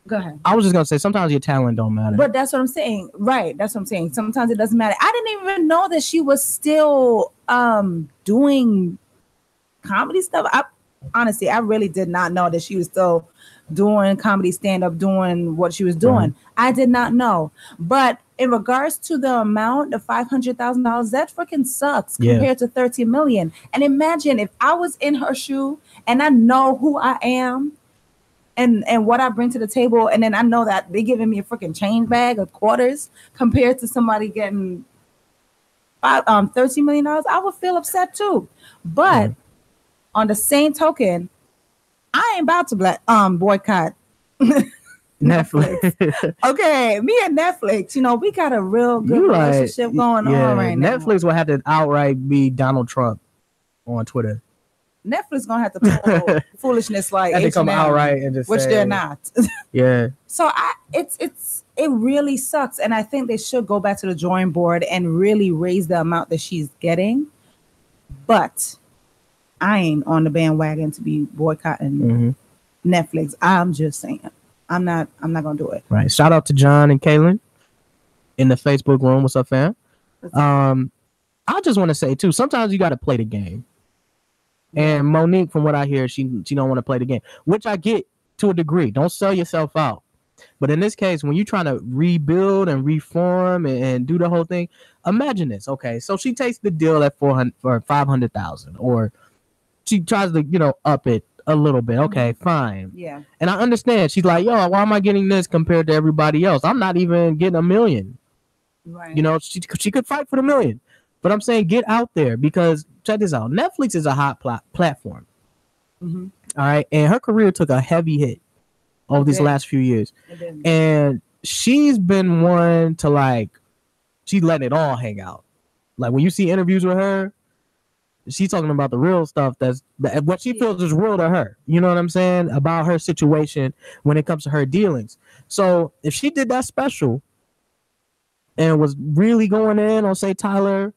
go ahead. I was just gonna say sometimes your talent don't matter. But that's what I'm saying. Right. That's what I'm saying. Sometimes it doesn't matter. I didn't even know that she was still doing comedy stuff. Honestly, I really did not know that she was still doing comedy, stand-up, doing what she was doing. I did not know. But in regards to the amount of $500,000, that freaking sucks compared to 13 million. And imagine if I was in her shoe and I know who I am and what I bring to the table, and then I know that they're giving me a freaking change bag of quarters compared to somebody getting $13 million, I would feel upset too. But on the same token, I ain't about to boycott Netflix. Okay, me and Netflix, we got a real good relationship going on right now. Netflix will have to outright be Donald Trump on Twitter. Netflix gonna have to pull foolishness like they come outright and just which say, they're not. Yeah. So it really sucks, and I think they should go back to the drawing board and really raise the amount that she's getting. But I ain't on the bandwagon to be boycotting Netflix. I'm just saying, I'm not gonna do it. Right. Shout out to John and Kaylin in the Facebook room. What's up, fam? I just want to say too, sometimes you got to play the game. And Monique, from what I hear, she don't want to play the game, which I get to a degree. Don't sell yourself out. But in this case, when you're trying to rebuild and reform and do the whole thing, imagine this. Okay, so she takes the deal at 400 or 500,000, or she tries to up it a little bit. Okay, fine. Yeah. And I understand. She's like, yo, why am I getting this compared to everybody else? I'm not even getting $1 million. Right. She could fight for the $1 million. But I'm saying get out there, because check this out. Netflix is a hot platform. All right. And her career took a heavy hit over these last few years. And she's been one to she's letting it all hang out. Like when you see interviews with her, she's talking about the real stuff what she feels is real to her. You know what I'm saying? About her situation when it comes to her dealings. So if she did that special and was really going in on, say, Tyler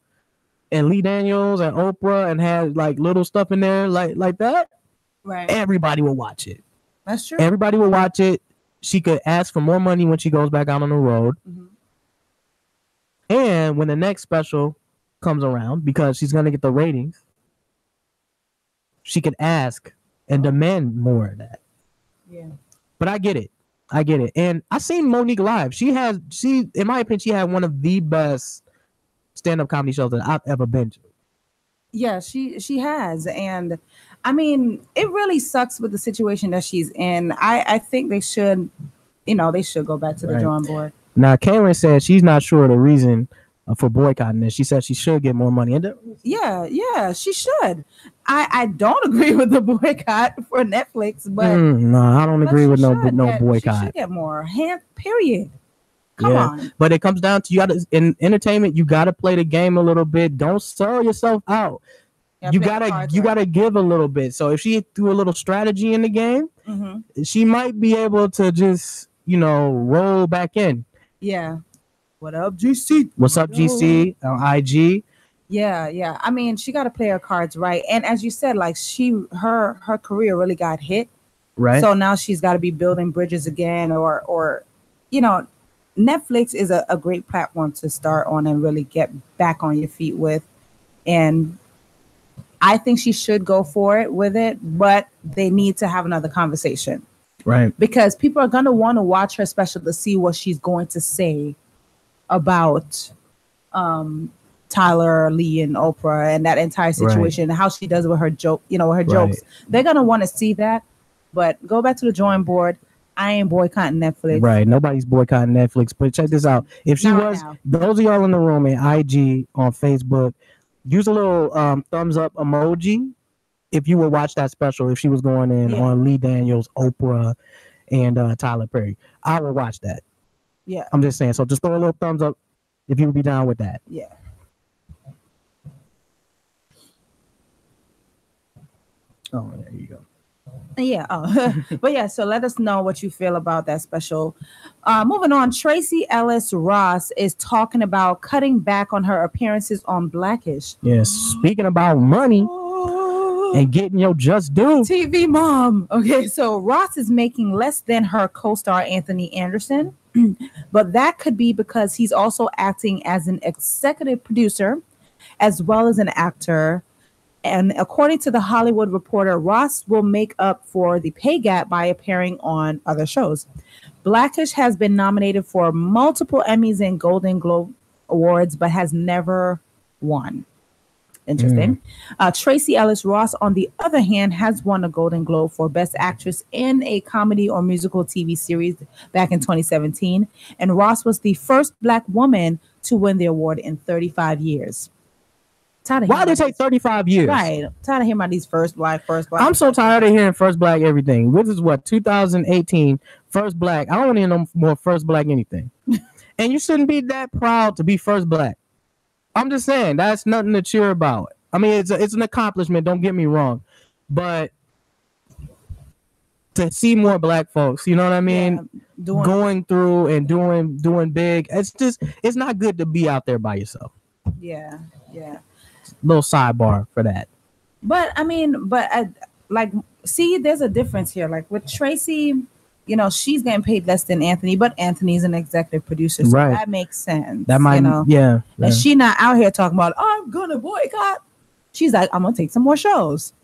and Lee Daniels and Oprah, and had little stuff in there like that, right? Everybody will watch it. That's true. Everybody will watch it. She could ask for more money when she goes back out on the road. And when the next special comes around, because she's going to get the ratings, she can ask and demand more of that. Yeah. But I get it. And I seen Monique live. She, in my opinion, she had one of the best stand-up comedy shows that I've ever been to. Yeah, she has. And I mean, it really sucks with the situation that she's in. I think they should go back to the drawing board. Now, Kaylin said she's not sure the reason for boycotting this. She said she should get more money. Yeah, she should. I don't agree with the boycott for Netflix, but no, I don't agree with no boycott. She should get more. Period. Come on. But it comes down to in entertainment, you gotta play the game a little bit. Don't sell yourself out. You gotta give a little bit. So if she threw a little strategy in the game, she might be able to just roll back in. Yeah. What up, GC? What's up, GC? On IG. Yeah. I mean, she got to play her cards right. And as you said, her career really got hit. Right. So now she's got to be building bridges again, or Netflix is a great platform to start on and really get back on your feet with. And I think she should go for it with it, but they need to have another conversation. Right. Because people are going to want to watch her special to see what she's going to say about Tyler, Lee, and Oprah and that entire situation, and how she does with her jokes. They're going to want to see that. But go back to the drawing board. I ain't boycotting Netflix. Right. Nobody's boycotting Netflix. But check this out. If she those of y'all in the room in IG, on Facebook, use a little thumbs up emoji if you would watch that special, if she was going in on Lee Daniels, Oprah, and Tyler Perry. I will watch that. Yeah. I'm just saying. So just throw a little thumbs up if you would be down with that. Yeah. Oh, there you go. Yeah. Oh. But yeah, so let us know what you feel about that special. Moving on, Tracy Ellis Ross is talking about cutting back on her appearances on Blackish. Yes. Speaking about money and getting your just due. TV mom. Okay, so Ross is making less than her co-star Anthony Anderson, but that could be because he's also acting as an executive producer as well as an actor. And according to the Hollywood Reporter, Ross will make up for the pay gap by appearing on other shows. Blackish has been nominated for multiple Emmys and Golden Globe Awards, but has never won. Interesting. Tracy Ellis Ross, on the other hand, has won a Golden Globe for Best Actress in a comedy or musical TV series back in 2017. And Ross was the first Black woman to win the award in 35 years. Why did it take 35 years? Right. Tired of hearing about these first black. I'm so tired of hearing first black everything. This is what, 2018, first black. I don't want to hear no more first black anything. And you shouldn't be that proud to be first black. I'm just saying, that's nothing to cheer about. I mean, it's an accomplishment, don't get me wrong. But to see more black folks, you know what I mean? Yeah, going through and doing big. It's not good to be out there by yourself. Yeah. Little sidebar for that. But I mean, see, there's a difference here. Like with Tracy, you know, she's getting paid less than Anthony, but Anthony's an executive producer, so that makes sense. That might, yeah. And she not out here talking about, I'm gonna boycott. She's like, I'm gonna take some more shows,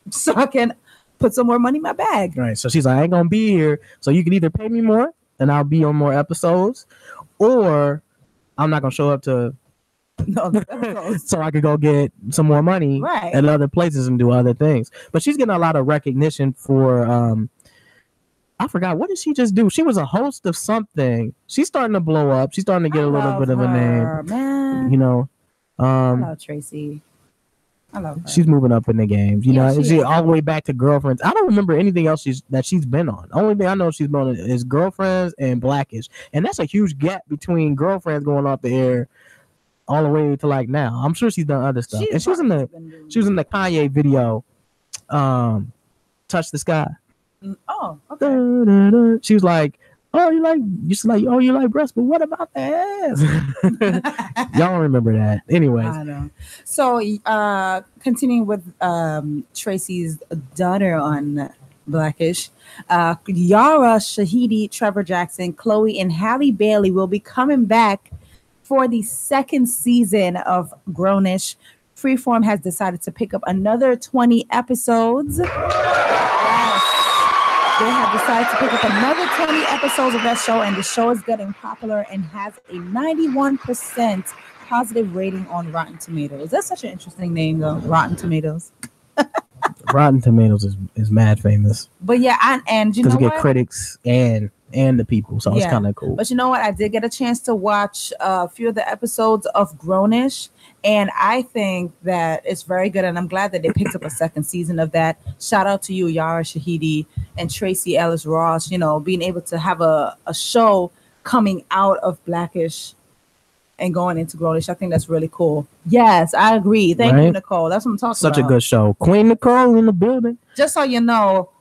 so I can put some more money in my bag. Right. So she's like, I ain't gonna be here, so you can either pay me more and I'll be on more episodes, or I'm not gonna show up to. So I could go get some more money at other places and do other things. But she's getting a lot of recognition for I forgot, what did she just do? She was a host of something. She's starting to blow up. She's starting to get a little bit of a name. Man. You know. I love Tracy. I love her. She's moving up in the games. You know, she all the way back to Girlfriends. I don't remember anything else that she's been on. The only thing I know she's been on is Girlfriends and Blackish. And that's a huge gap between Girlfriends going off the air all the way to like now. I'm sure she's done other stuff. And she was in the Kanye video, Touch the Sky. Oh, okay. She was like, you like breasts, but what about the ass? Y'all don't remember that. Anyways. I know. So continuing with Tracy's daughter on Blackish, Yara Shahidi, Trevor Jackson, Chloe, and Halle Bailey will be coming back for the second season of Grownish. Freeform has decided to pick up another 20 episodes. Yes. They have decided to pick up another 20 episodes of that show, and the show is getting popular and has a 91% positive rating on Rotten Tomatoes. That's such an interesting name, though, Rotten Tomatoes. Rotten Tomatoes is mad famous. But yeah, and you know what? Because you get critics and the people, so it's kind of cool. But you know what? I did get a chance to watch a few of the episodes of Grownish, and I think that it's very good, and I'm glad that they picked up a second season of that. Shout out to you, Yara Shahidi and Tracy Ellis Ross, you know, being able to have a show coming out of Blackish and going into Grownish. I think that's really cool. Yes, I agree. Thank you, Nicole. That's what I'm talking about. Such a good show. Queen Nicole in the building. Just so you know,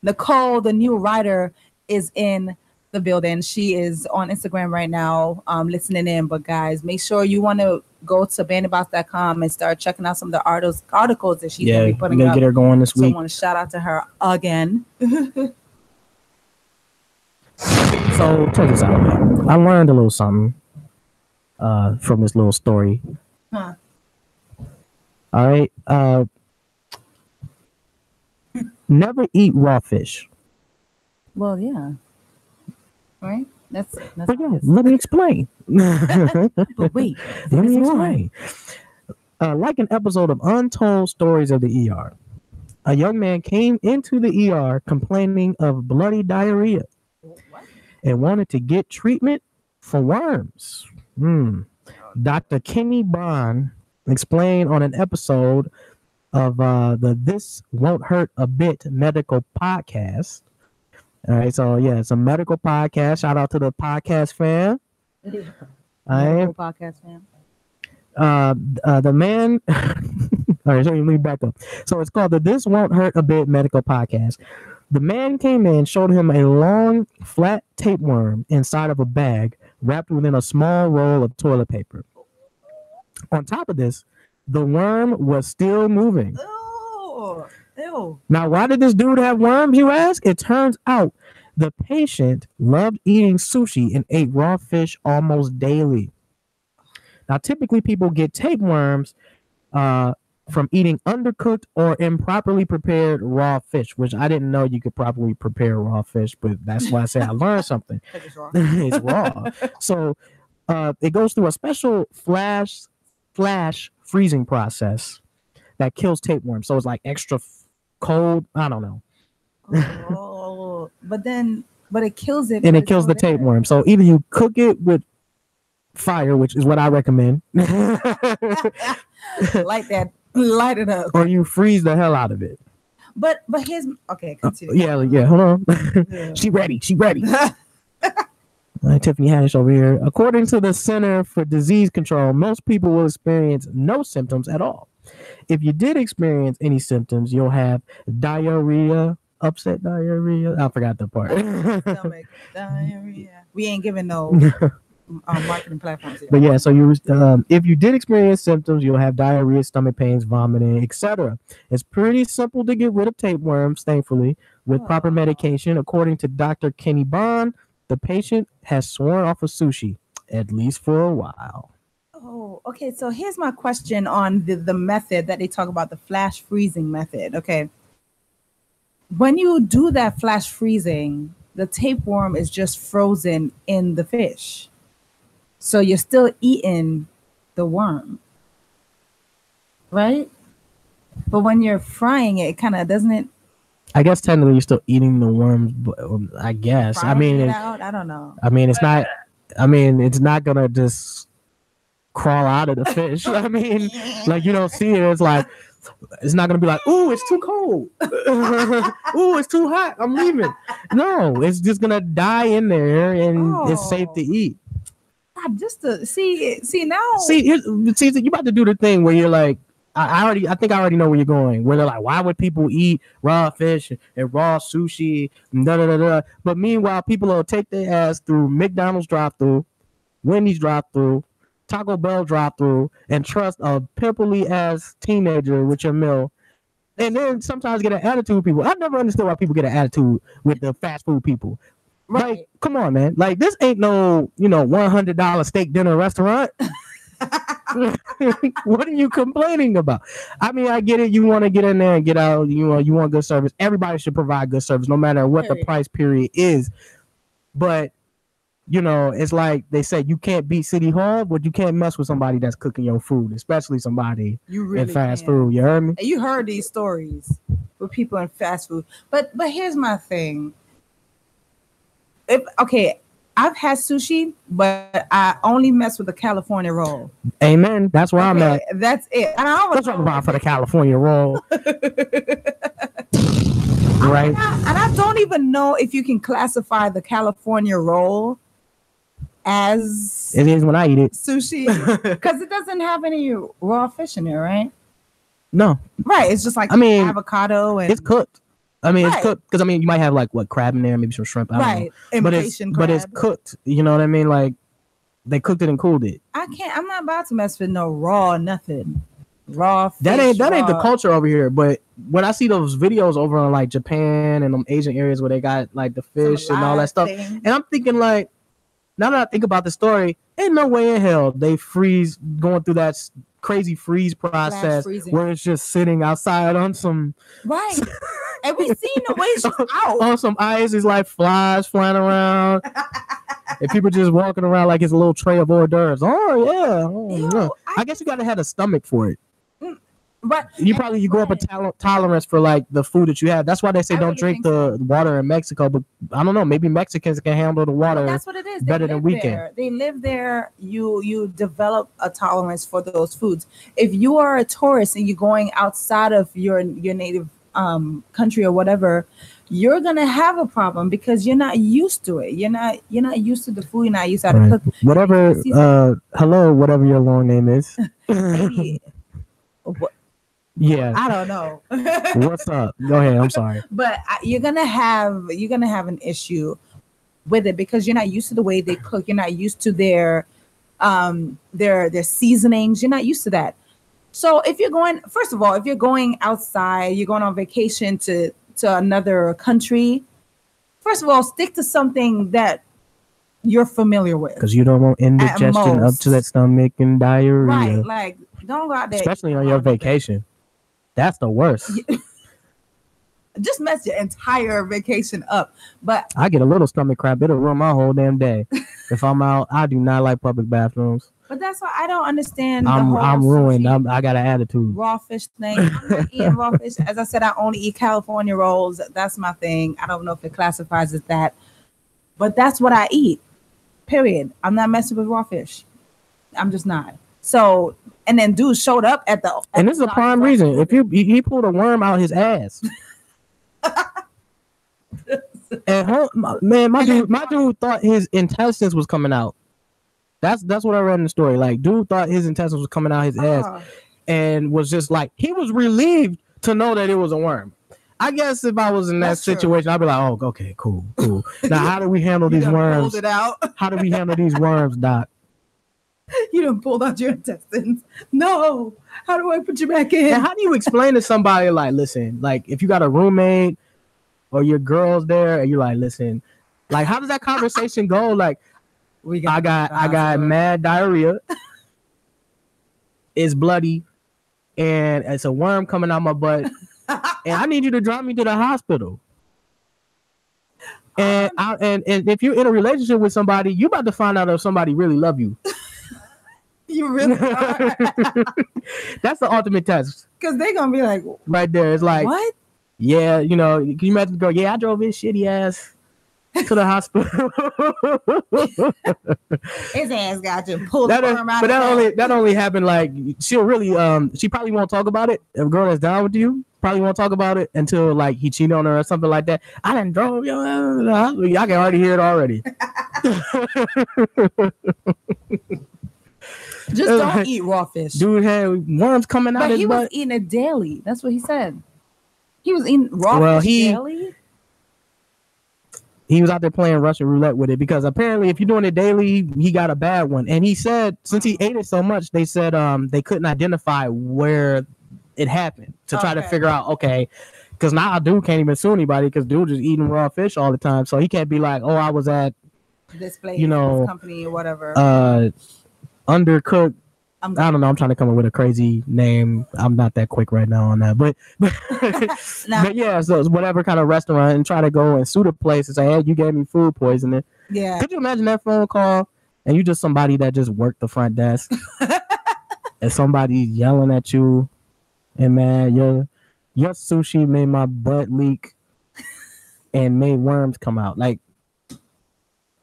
Nicole, the new writer, is in the building. She is on Instagram right now, listening in. But guys, make sure you want to go to banditbox.com and start checking out some of the articles that she's going to be putting up. Get her going this week. So I want to shout out to her again. So check this out, man. I learned a little something from this little story. All right. Never eat raw fish. Well, yeah. Right? That's but yeah, let me explain. But wait, let me explain. Like an episode of Untold Stories of the ER, a young man came into the ER complaining of bloody diarrhea and wanted to get treatment for worms. Dr. Kenny Bond explained on an episode of the This Won't Hurt a Bit medical podcast. All right, so yeah, it's a medical podcast. Shout out to the podcast fan. Medical podcast fan. The man All right, so let me back up. So it's called the This Won't Hurt a Bit Medical Podcast. The man came in, showed him a long, flat tapeworm inside of a bag wrapped within a small roll of toilet paper. On top of this, the worm was still moving. Oh, ew. Now, why did this dude have worms, you ask? It turns out the patient loved eating sushi and ate raw fish almost daily. Now, typically people get tapeworms from eating undercooked or improperly prepared raw fish, which I didn't know you could properly prepare raw fish, but that's why I say I learned something. It's raw. It's raw. So it goes through a special flash freezing process that kills tapeworms. So it's like extra cold. I don't know. Oh, but it kills it. And it kills the tapeworm. So either you cook it with fire, which is what I recommend. Light it up. Or you freeze the hell out of it. But here's okay. Continue. Yeah. Hold on. Yeah. She ready. Tiffany Haddish over here. According to the Center for Disease Control, most people will experience no symptoms at all. If you did experience any symptoms, you'll have diarrhea, upset diarrhea. I forgot the part. Stomach diarrhea. We ain't giving no marketing platforms here. But yeah, so if you did experience symptoms, you'll have diarrhea, stomach pains, vomiting, etc. It's pretty simple to get rid of tapeworms, thankfully, with proper medication. According to Dr. Kenny Bond, the patient has sworn off of sushi, at least for a while. Oh, okay. So here's my question on the method that they talk about, the flash freezing method. Okay. When you do that flash freezing, the tapeworm is just frozen in the fish. So you're still eating the worm, right? But when you're frying it, it kind of doesn't. I guess technically you're still eating the worms, but I guess. I mean, I don't know. I mean, it's not. I mean, it's not gonna just crawl out of the fish. I mean, like you don't see it. It's like it's not gonna be like, ooh, it's too cold. Ooh, it's too hot. I'm leaving. No, it's just gonna die in there, and it's safe to eat. Just to see now. See, you about to do the thing where you're like, I think I already know where you're going. Where they're like, why would people eat raw fish and raw sushi? And da, da, da, da. But meanwhile, people will take their ass through McDonald's drive-through, Wendy's drive-through, Taco Bell drive-through, and trust a pimply ass teenager with your meal. And then sometimes get an attitude with people. I've never understood why people get an attitude with the fast food people. Right. Like, come on, man. Like, this ain't no, $100 steak dinner restaurant. What are you complaining about? I mean, I get it. You want to get in there and get out. You want good service. Everybody should provide good service, no matter what the price period is. But, it's like they say you can't beat City Hall, but you can't mess with somebody that's cooking your food, especially somebody in fast food. You heard me? You heard these stories with people in fast food. But here's my thing. I've had sushi, but I only mess with the California roll. Amen. That's where I'm at. That's it. And I was talking about for the California roll. Right. And I don't even know if you can classify the California roll as it is when I eat it. Sushi. Because it doesn't have any raw fish in it, right? No. Right. It's just like avocado and it's cooked. I mean, it's cooked because you might have like crab in there, maybe some shrimp. I don't know. But it's cooked. You know what I mean? Like they cooked it and cooled it. I'm not about to mess with no raw nothing. Raw fish. That ain't the culture over here. But when I see those videos over in like Japan and them Asian areas where they got like the fish and all that stuff, and I'm thinking like, now that I think about the story, ain't no way in hell they freeze going through that crazy freeze process where it's just sitting outside on some right. And we seen the way she's out on some ice. It's like flies flying around, and people just walking around like it's a little tray of hors d'oeuvres. Yeah. I guess you got to have a stomach for it. But you grow up a tolerance for like the food that you have. That's why they say don't drink the water in Mexico. But I don't know. Maybe Mexicans can handle the water. That's what it is. Better than we can. They live there. You develop a tolerance for those foods. If you are a tourist and you're going outside of your native country or whatever, you're gonna have a problem because you're not used to it. You're not used to the food. You're not used to how to cook. Whatever. Hello, whatever your long name is. What? Yeah. I don't know. What's up? Go ahead. I'm sorry. But you're gonna have an issue with it because you're not used to the way they cook. You're not used to their seasonings. You're not used to that. So if you're going, first of all, if you're going outside, you're going on vacation to another country. First of all, stick to something that you're familiar with. Because you don't want indigestion up to that stomach and diarrhea. Right, like don't go out there. Especially on your vacation. That's the worst. Just mess your entire vacation up. But I get a little stomach cramp. It'll ruin my whole damn day. If I'm out, I do not like public bathrooms. But that's why I don't understand. I'm ruined. I got an attitude. Raw fish thing. I'm not eating raw fish. As I said, I only eat California rolls. That's my thing. I don't know if it classifies as that, but that's what I eat. Period. I'm not messing with raw fish. I'm just not. So, and then dude showed up at the. And this is a prime reason. If he pulled a worm out his ass. And my dude thought his intestines was coming out. That's what I read in the story. Like, dude thought his intestines was coming out his ass, and was just like, he was relieved to know that it was a worm. I guess if I was in that situation, I'd be like, oh, okay, cool. Now, how do we handle these worms? How do we handle these worms, Doc? You done pulled out your intestines. No. How do I put you back in? And how do you explain to somebody, like, listen, like, if you got a roommate or your girl's there and you're like, listen, like, how does that conversation go? Like, I got mad diarrhea. It's bloody, and it's a worm coming out my butt, and I need you to drive me to the hospital. And if you're in a relationship with somebody, you about to find out if somebody really love you. You really are. That's the ultimate test. Because they're gonna be like, right there. It's like, what? Yeah, you know, can you imagine the girl? Yeah, I drove his shitty ass to the hospital. His ass got you pulled the worm out. But that only happened like she'll really she probably won't talk about it. If a girl that's down with you probably won't talk about it until like he cheated on her or something like that. I done drove you. I can already hear it already. Just don't eat raw fish. Dude had worms coming out his butt. But he was eating it daily. That's what he said. He was eating raw fish daily. He was out there playing Russian roulette with it because apparently if you're doing it daily, he got a bad one. And he said since he ate it so much, they said they couldn't identify where it happened to try to figure out, okay, because now dude can't even sue anybody because dude just eating raw fish all the time. So he can't be like, oh, I was at this place, this company or whatever. Undercooked. I don't know. I'm trying to come up with a crazy name. I'm not that quick right now on that, but yeah. So it's whatever kind of restaurant and try to go and sue the place and say, "Hey, you gave me food poisoning." Yeah. Could you imagine that phone call and you just somebody that just worked the front desk and somebody yelling at you, and man, your sushi made my butt leak and made worms come out. Like,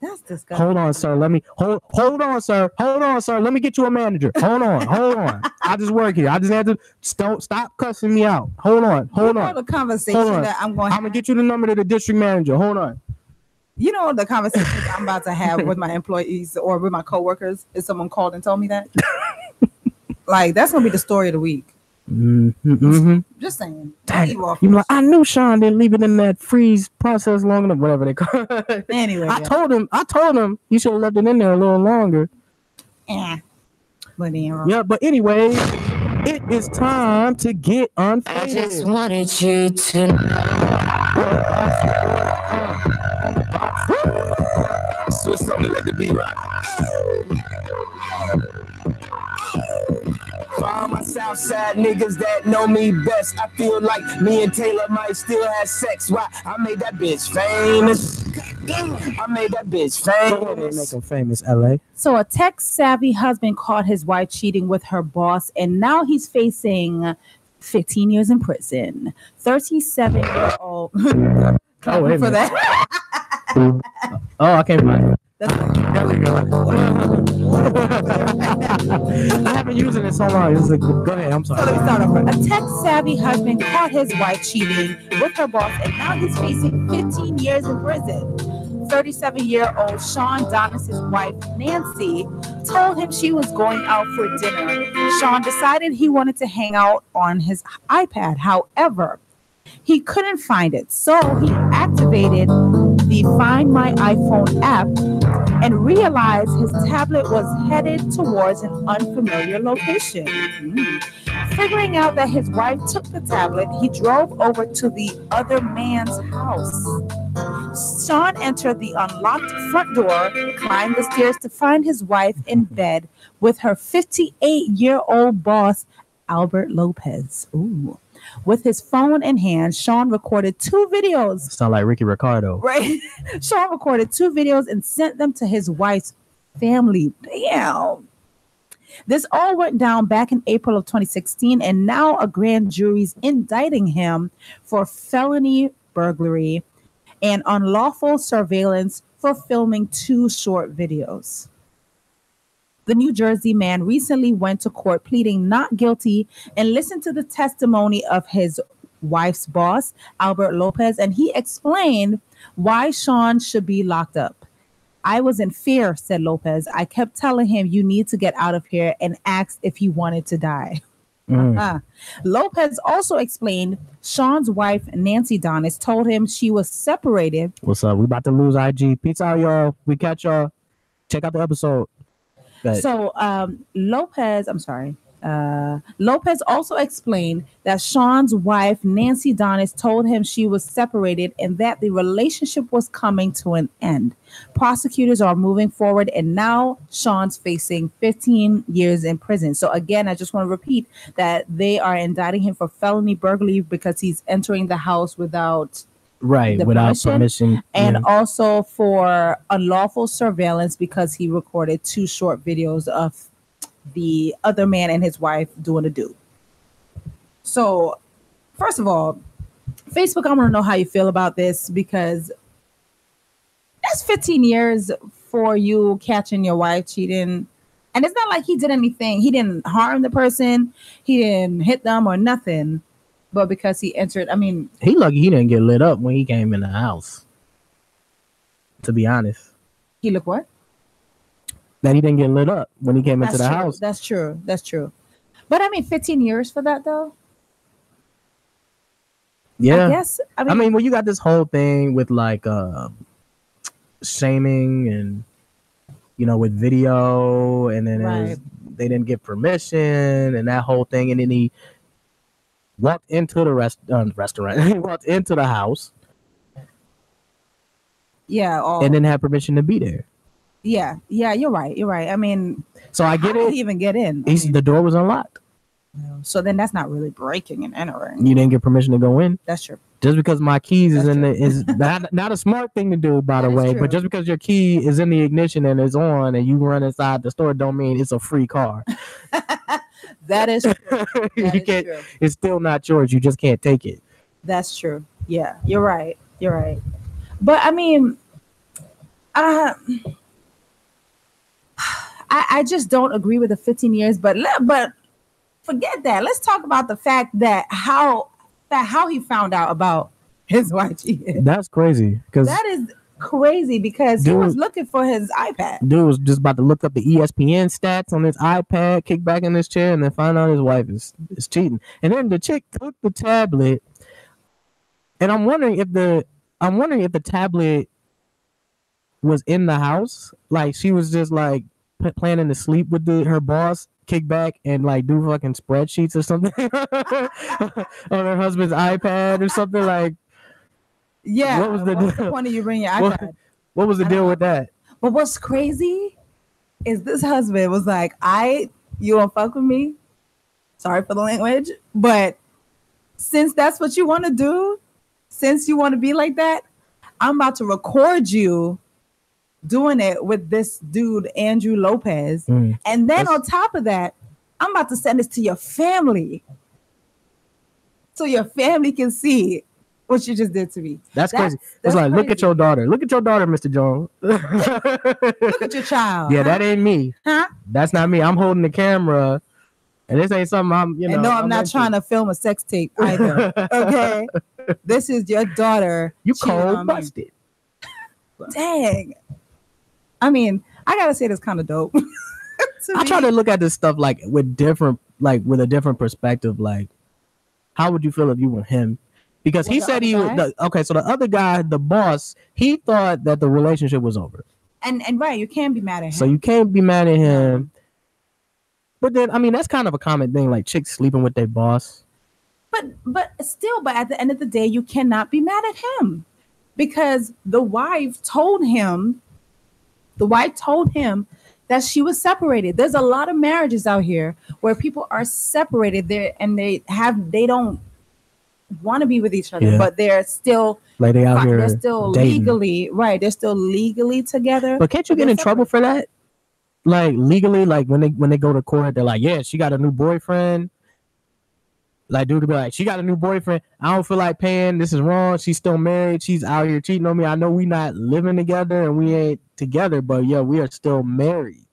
that's disgusting. Hold on, sir. Let me hold on, sir. Hold on, sir. Let me get you a manager. Hold on. I just work here. I just had to stop cussing me out. Hold on. The conversation that I'm gonna get you the number to the district manager. Hold on. You know the conversation I'm about to have with my employees or with my coworkers if someone called and told me that. Like, that's gonna be the story of the week. Mm-hmm. Just saying. You're like, I knew Sean didn't leave it in that freeze process long enough, whatever they call it. Anyway, I told him he should have left it in there a little longer. Yeah. But anyway, it is time to get unfaded. I just wanted you to know. So something like the beat right. For all my Southside niggas that know me best, I feel like me and Taylor might still have sex. Why? I made that bitch famous. I made that bitch famous. Make him famous, LA. So a tech-savvy husband caught his wife cheating with her boss, and now he's facing 15 years in prison. 37-year-old. Oh, wait a for minute. that. I can't find it. I haven't used it in so long. Go ahead. I'm sorry. So let me start over. A tech-savvy husband caught his wife cheating with her boss, and now he's facing 15 years in prison. 37-year-old Sean Donis' wife, Nancy, told him she was going out for dinner. Sean decided he wanted to hang out on his iPad. However, he couldn't find it, so he activated the Find My iPhone app and realized his tablet was headed towards an unfamiliar location. Figuring out that his wife took the tablet, he drove over to the other man's house. Sean entered the unlocked front door, climbed the stairs to find his wife in bed with her 58-year-old boss, Albert Lopez. Ooh. With his phone in hand, Sean recorded 2 videos. Sound like Ricky Ricardo. Right? Sean recorded 2 videos and sent them to his wife's family. Damn. This all went down back in April of 2016, and now a grand jury's indicting him for felony burglary and unlawful surveillance for filming 2 short videos. The New Jersey man recently went to court pleading not guilty and listened to the testimony of his wife's boss, Albert Lopez, and he explained why Sean should be locked up. I was in fear, said Lopez. I kept telling him, you need to get out of here, and asked if he wanted to die. Lopez also explained Sean's wife, Nancy Donis, told him she was separated. What's up? We about to lose IG. Peace out, y'all. We catch y'all. Check out the episode. So Lopez also explained that Sean's wife, Nancy Donis, told him she was separated and that the relationship was coming to an end. Prosecutors are moving forward, and now Sean's facing 15 years in prison. So again, I just want to repeat that they are indicting him for felony burglary because he's entering the house without permission, and also for unlawful surveillance because he recorded 2 short videos of the other man and his wife doing a do. So, first of all, Facebook, I want to know how you feel about this, because that's 15 years for you catching your wife cheating. And it's not like he did anything. He didn't harm the person. He didn't hit them or nothing. But because he entered, I mean... He lucky he didn't get lit up when he came in the house. To be honest. He looked what? That he didn't get lit up when he came into the house. That's true. That's true. But I mean, 15 years for that, though? Yeah. I guess. I mean, well, you got this whole thing with, like, shaming and, you know, with video. And then they didn't get permission and that whole thing. And then he walked into the restaurant. He walked into the house. Yeah. And didn't have permission to be there. Yeah. Yeah, you're right. You're right. I mean, so I get how it. Did he even get in? The door was unlocked. So then that's not really breaking and entering. You didn't get permission to go in. That's true. Just because my keys is is not a smart thing to do, by the way. But just because your key is in the ignition and it's on, and you run inside the store, don't mean it's a free car. That is true. True. It's still not yours. You just can't take it. That's true. Yeah, you're right. You're right. But I mean, I just don't agree with the 15 years. But forget that. Let's talk about the fact that how he found out about his wife cheating. That's crazy. That is crazy because he was looking for his iPad. Dude was just about to look up the ESPN stats on his iPad, kick back in his chair, and then find out his wife is cheating. And then the chick took the tablet, and I'm wondering if the tablet was in the house, like she was just like planning to sleep with her boss, kick back and like do fucking spreadsheets or something on her husband's iPad or something like. Yeah. What was the point of you bringing your iPad? What was the deal with that? But what's crazy is this husband was like, you won't fuck with me. Sorry for the language. But since that's what you want to do, since you want to be like that, I'm about to record you doing it with this dude, Andrew Lopez. And then on top of that, I'm about to send this to your family. So your family can see what you just did to me. That's crazy. It's like, crazy. Look at your daughter. Look at your daughter, Mr. Jones. Look at your child. Yeah, that ain't me. Huh? That's not me. I'm holding the camera. And this ain't something I'm not trying to film a sex tape either. Okay. This is your daughter. You cold busted. Dang. I mean, I gotta say that's kind of dope. I try to look at this stuff like with a different perspective. Like, how would you feel if you were him? Because he said he was okay. So the other guy, the boss, he thought that the relationship was over. And right, you can't be mad at him. So you can't be mad at him. But then, I mean, that's kind of a common thing, like chicks sleeping with their boss. But at the end of the day, you cannot be mad at him because the wife told him that she was separated. There's a lot of marriages out here where people are separated there and they don't want to be with each other, but they're still like they're still dating. legally right. They're still legally together. But can't you get in trouble for that? Like legally, like when they go to court, they're like, yeah, she got a new boyfriend. Like dude could be like, she got a new boyfriend. I don't feel like paying. This is wrong. She's still married. She's out here cheating on me. I know we not living together and we ain't together, but yeah, we are still married.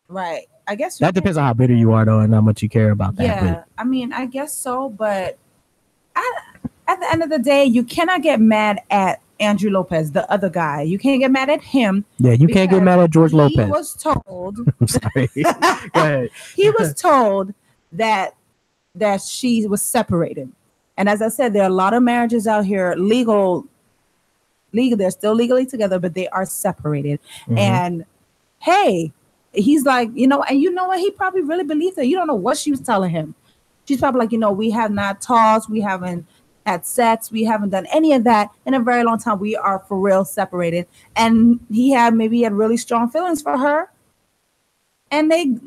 Right. I guess that depends on how bitter you are though and how much you care about that. Yeah, I mean, I guess so, but at the end of the day, you cannot get mad at Andrew Lopez, the other guy. You can't get mad at him. Yeah, you can't get mad at George Lopez. He was told. I'm sorry. Go ahead. He was told that she was separated, and as I said, there are a lot of marriages out here legal. They're still legally together, but they are separated. Mm-hmm. And hey, he's like, and you know what? He probably really believed her. You don't know what she was telling him. She's probably like, we have not talked, we haven't had sex, we haven't done any of that in a very long time. We are for real separated. And he had really strong feelings for her. And they do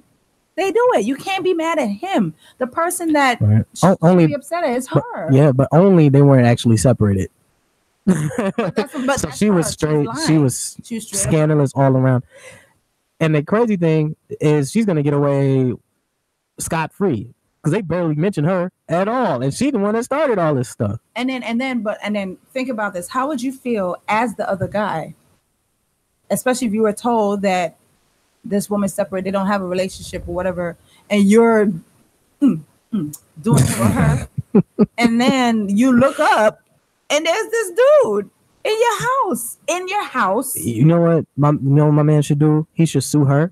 it. You can't be mad at him. The person that should be upset at is her. But only they weren't actually separated. So she was straight. She was scandalous all around. And the crazy thing is she's gonna get away scot-free. Because they barely mention her at all, and she's the one that started all this stuff. And then think about this: how would you feel as the other guy, especially if you were told that this woman's separated, they don't have a relationship or whatever, and you're doing it for her, and then you look up and there's this dude in your house. You know what? What my man should do? He should sue her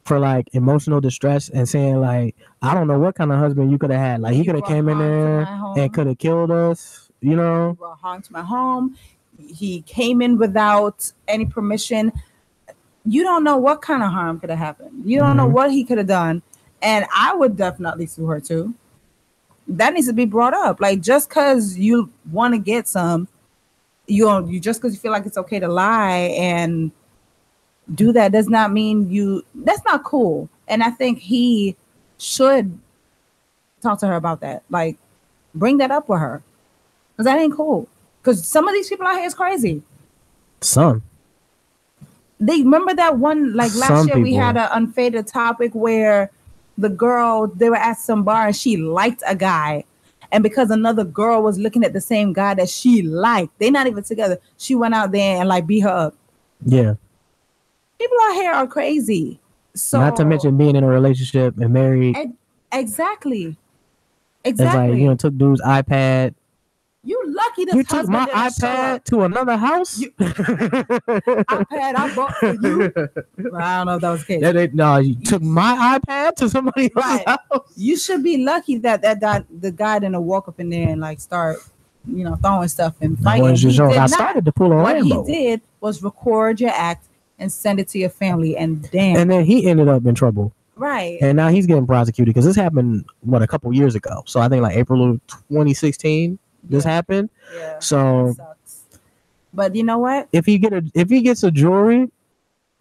for like emotional distress and saying like, I don't know what kind of husband you could have had. Like he could have came in there and could have killed us, He brought harm to my home. He came in without any permission. You don't know what kind of harm could have happened. You don't know what he could have done. And I would definitely sue her too. That needs to be brought up. Like just because you want to get some, you just because you feel like it's okay to lie and do that does not mean that's not cool. And I think he should talk to her about that. Like bring that up with her. Because that ain't cool. Because some of these people out here is crazy. Some. They remember that one, like last year we had an Unfaded topic where the girl, they were at some bar and she liked a guy. And because another girl was looking at the same guy that she liked, they're not even together, she went out there and like beat her up. Yeah. People out here are crazy. So not to mention being in a relationship and married. Exactly. It's like, took dude's iPad. You lucky you took my iPad to another house. iPad I bought for you. Well, I don't know if that was the case. No, you took my iPad to somebody else's house. You should be lucky that the guy didn't walk up in there and like start, throwing stuff and fighting. I started to pull a Rambo. What he did was record your act and send it to your family, and damn. And then he ended up in trouble. Right. And now he's getting prosecuted because this happened a couple years ago. So I think like April of 2016 this happened. Yeah. So but you know what? If he gets a jewelry,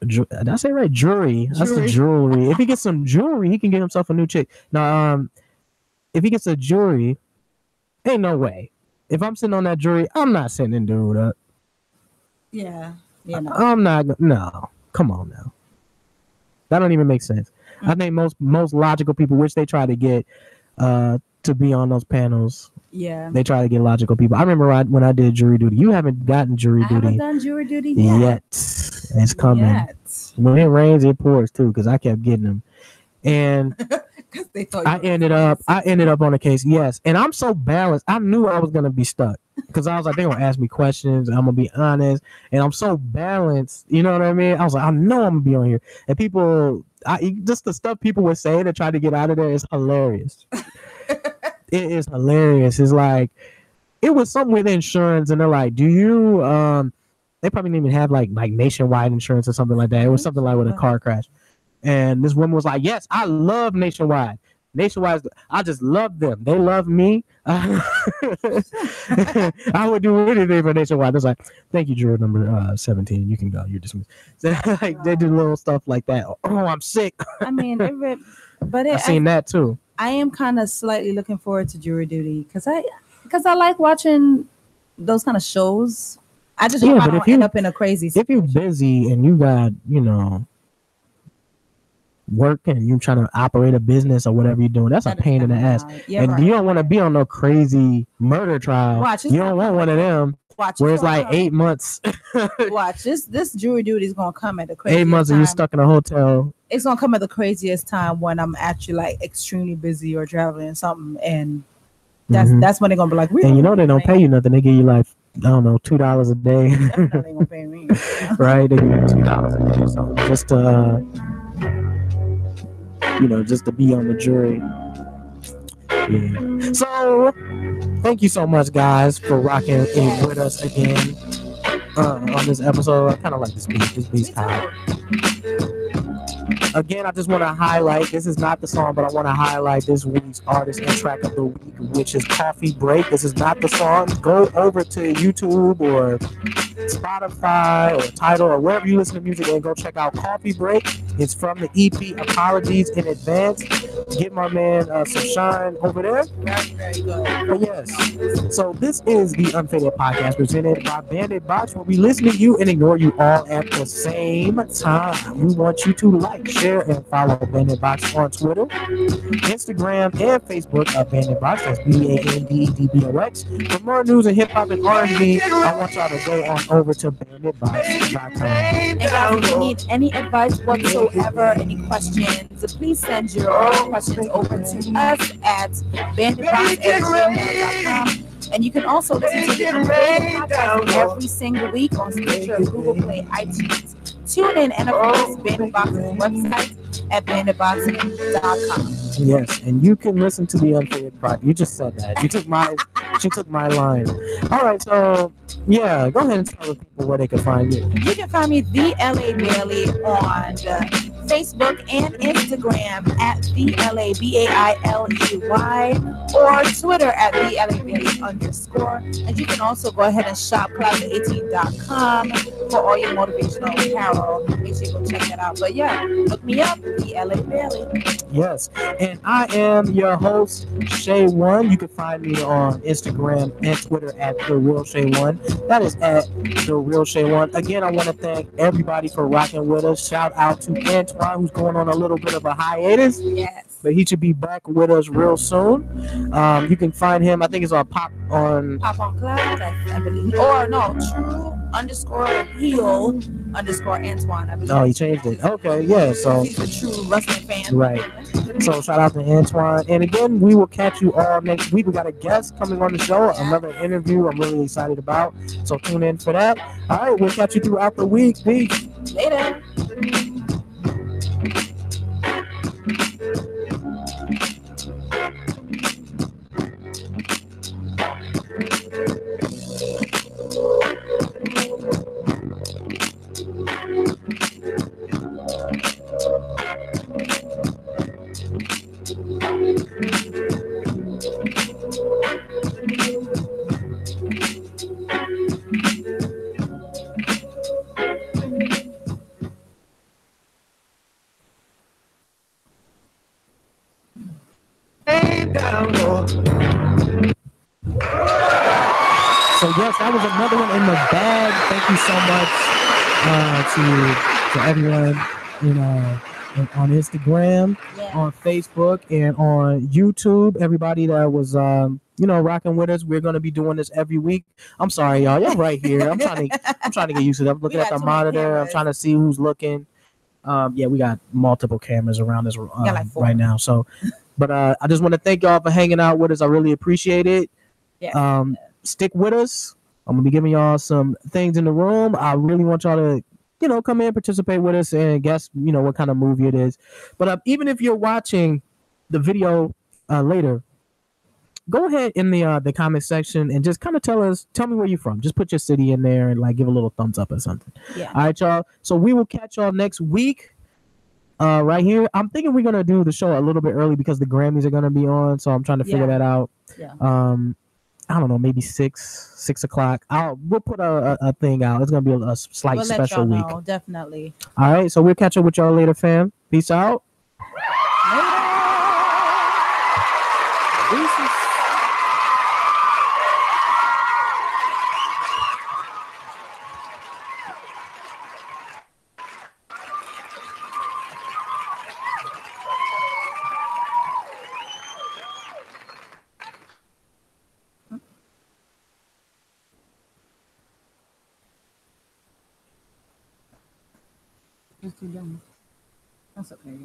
did I say right? Jewelry. That's the jewelry. If he gets some jewelry, he can get himself a new chick. Now, if he gets a jewelry, ain't no way. If I'm sitting on that jewelry, I'm not sitting dude up. Yeah. I'm not. No, come on now. That don't even make sense. Mm-hmm. I think most logical people, which they try to get to be on those panels. Yeah. They try to get logical people. I remember when I did jury duty. You haven't gotten jury duty. I haven't done jury duty yet. It's coming. When it rains, it pours too. Because I kept getting them, and they thought I ended up on a case. Yes, and I'm so balanced. I knew I was gonna be stuck. because I was like, they're gonna ask me questions. And I'm gonna be honest, and I'm so balanced. You know what I mean? I was like, I know I'm gonna be on here, and people, just the stuff people would say to try to get out of there is hilarious. It is hilarious. It's like it was something with insurance, and they're like, "Do you?" They probably didn't even have like nationwide insurance or something like that. It was something like with a car crash, and this woman was like, "Yes, I love Nationwide. Nationwide, I just love them. They love me. I would do anything for Nationwide." It's like, "Thank you, juror number 17. You can go. You're dismissed." Like they do little stuff like that. Oh, I'm sick. I mean, I've seen that too. I am kind of slightly looking forward to jury duty because I like watching those kind of shows. I just hope I don't end up in a crazy situation. If you're busy and you got, work and you're trying to operate a business or whatever you're doing, that's a pain in the ass. And you don't want to be on no crazy murder trial. You don't want one of them where it's like 8 months. Watch this jury duty is gonna come at the craziest 8 months and you're stuck in a hotel. It's gonna come at the craziest time when I'm actually like extremely busy or traveling or something, and that's when they're gonna be like, and they don't pay you nothing. They give you like, I don't know, $2 a day. Definitely gonna pay me. Right? They give you $2 a day. So just to just to be on the jury. Yeah. So thank you so much, guys, for rocking in with us again on this episode. I kind of like this beat time. Again, I just want to highlight, this is not the song, but I want to highlight this week's artist and track of the week, which is Coffee Break. This is not the song. Go over to YouTube or Spotify or Tidal or wherever you listen to music and go check out Coffee Break. It's from the EP Apologies in Advance. Give my man some shine over there. Very, very good. But yes, so this is the Unfaded Podcast presented by Bandit Box, where we listen to you and ignore you all at the same time. We want you to like, share, and follow Bandit Box on Twitter, Instagram, and Facebook at Bandit Box. That's BANDEDBOX. For more news of hip hop and R&B, I want y'all to go on over to banditbox.com. And guys, if you need any advice whatsoever, any questions, please send your questions over to us at banditbox@gmail.com. And you can also listen to the Unfaded Podcast every single week on Stitcher, Google Play, iTunes, TuneIn, and of course, Bandit Box's website at banditbox.com. Yes, and you can listen to the Unfaded Podcast. You just said that. She took my line. All right, so yeah, go ahead and tell the people where they can find you. You can find me, The LA Bailey, on Facebook and Instagram at The LA BAILEY, or Twitter at The LA Bailey _. And you can also go ahead and shop closet18.com for all your motivational apparel. Make sure you go check that out. But yeah, look me up, The LA Bailey. Yes, and I am your host, Shay One. You can find me on Instagram and Twitter at The Real Shay One. That is at The Real Shay One. Again, I want to thank everybody for rocking with us. Shout out to Antoine, who's going on a little bit of a hiatus. Yes. But he should be back with us real soon. You can find him, I think it's on Pop on Cloud, I believe. Or no, True_Heel_ Antoine, I believe. Oh, he changed it. Okay, yeah. So he's a true wrestling fan. Right. So shout out to Antoine. And again, we will catch you all next week. We got a guest coming on the show, another interview I'm really excited about. So tune in for that. All right, we'll catch you throughout the week. Peace. Later. So yes, that was another one in the bag. Thank you so much to everyone, on Instagram, on Facebook, and on YouTube. Everybody that was rocking with us. We're gonna be doing this every week. I'm sorry, y'all. Y'all right here. I'm trying to get used to it. I'm looking at the monitor. I'm trying to see who's looking. Yeah, we got multiple cameras around us right now. So, but I just want to thank y'all for hanging out with us. I really appreciate it. Yeah. stick with us. I'm gonna be giving y'all some things in the room. I really want y'all to, come in, participate with us, and guess, what kind of movie it is. But even if you're watching the video later, go ahead in the comment section and just kind of tell me where you're from. Just put your city in there and like give a little thumbs up or something. Yeah. All right, y'all. So we will catch y'all next week. Right here. I'm thinking we're gonna do the show a little bit early because the Grammys are gonna be on. So I'm trying to figure that out. Yeah. I don't know, maybe 6 o'clock. We'll put a thing out. It's gonna be a slight We'll special let week. y'all know, definitely. All right, so we'll catch up with y'all later, fam. Peace out. Deuces. That's too young. That's okay.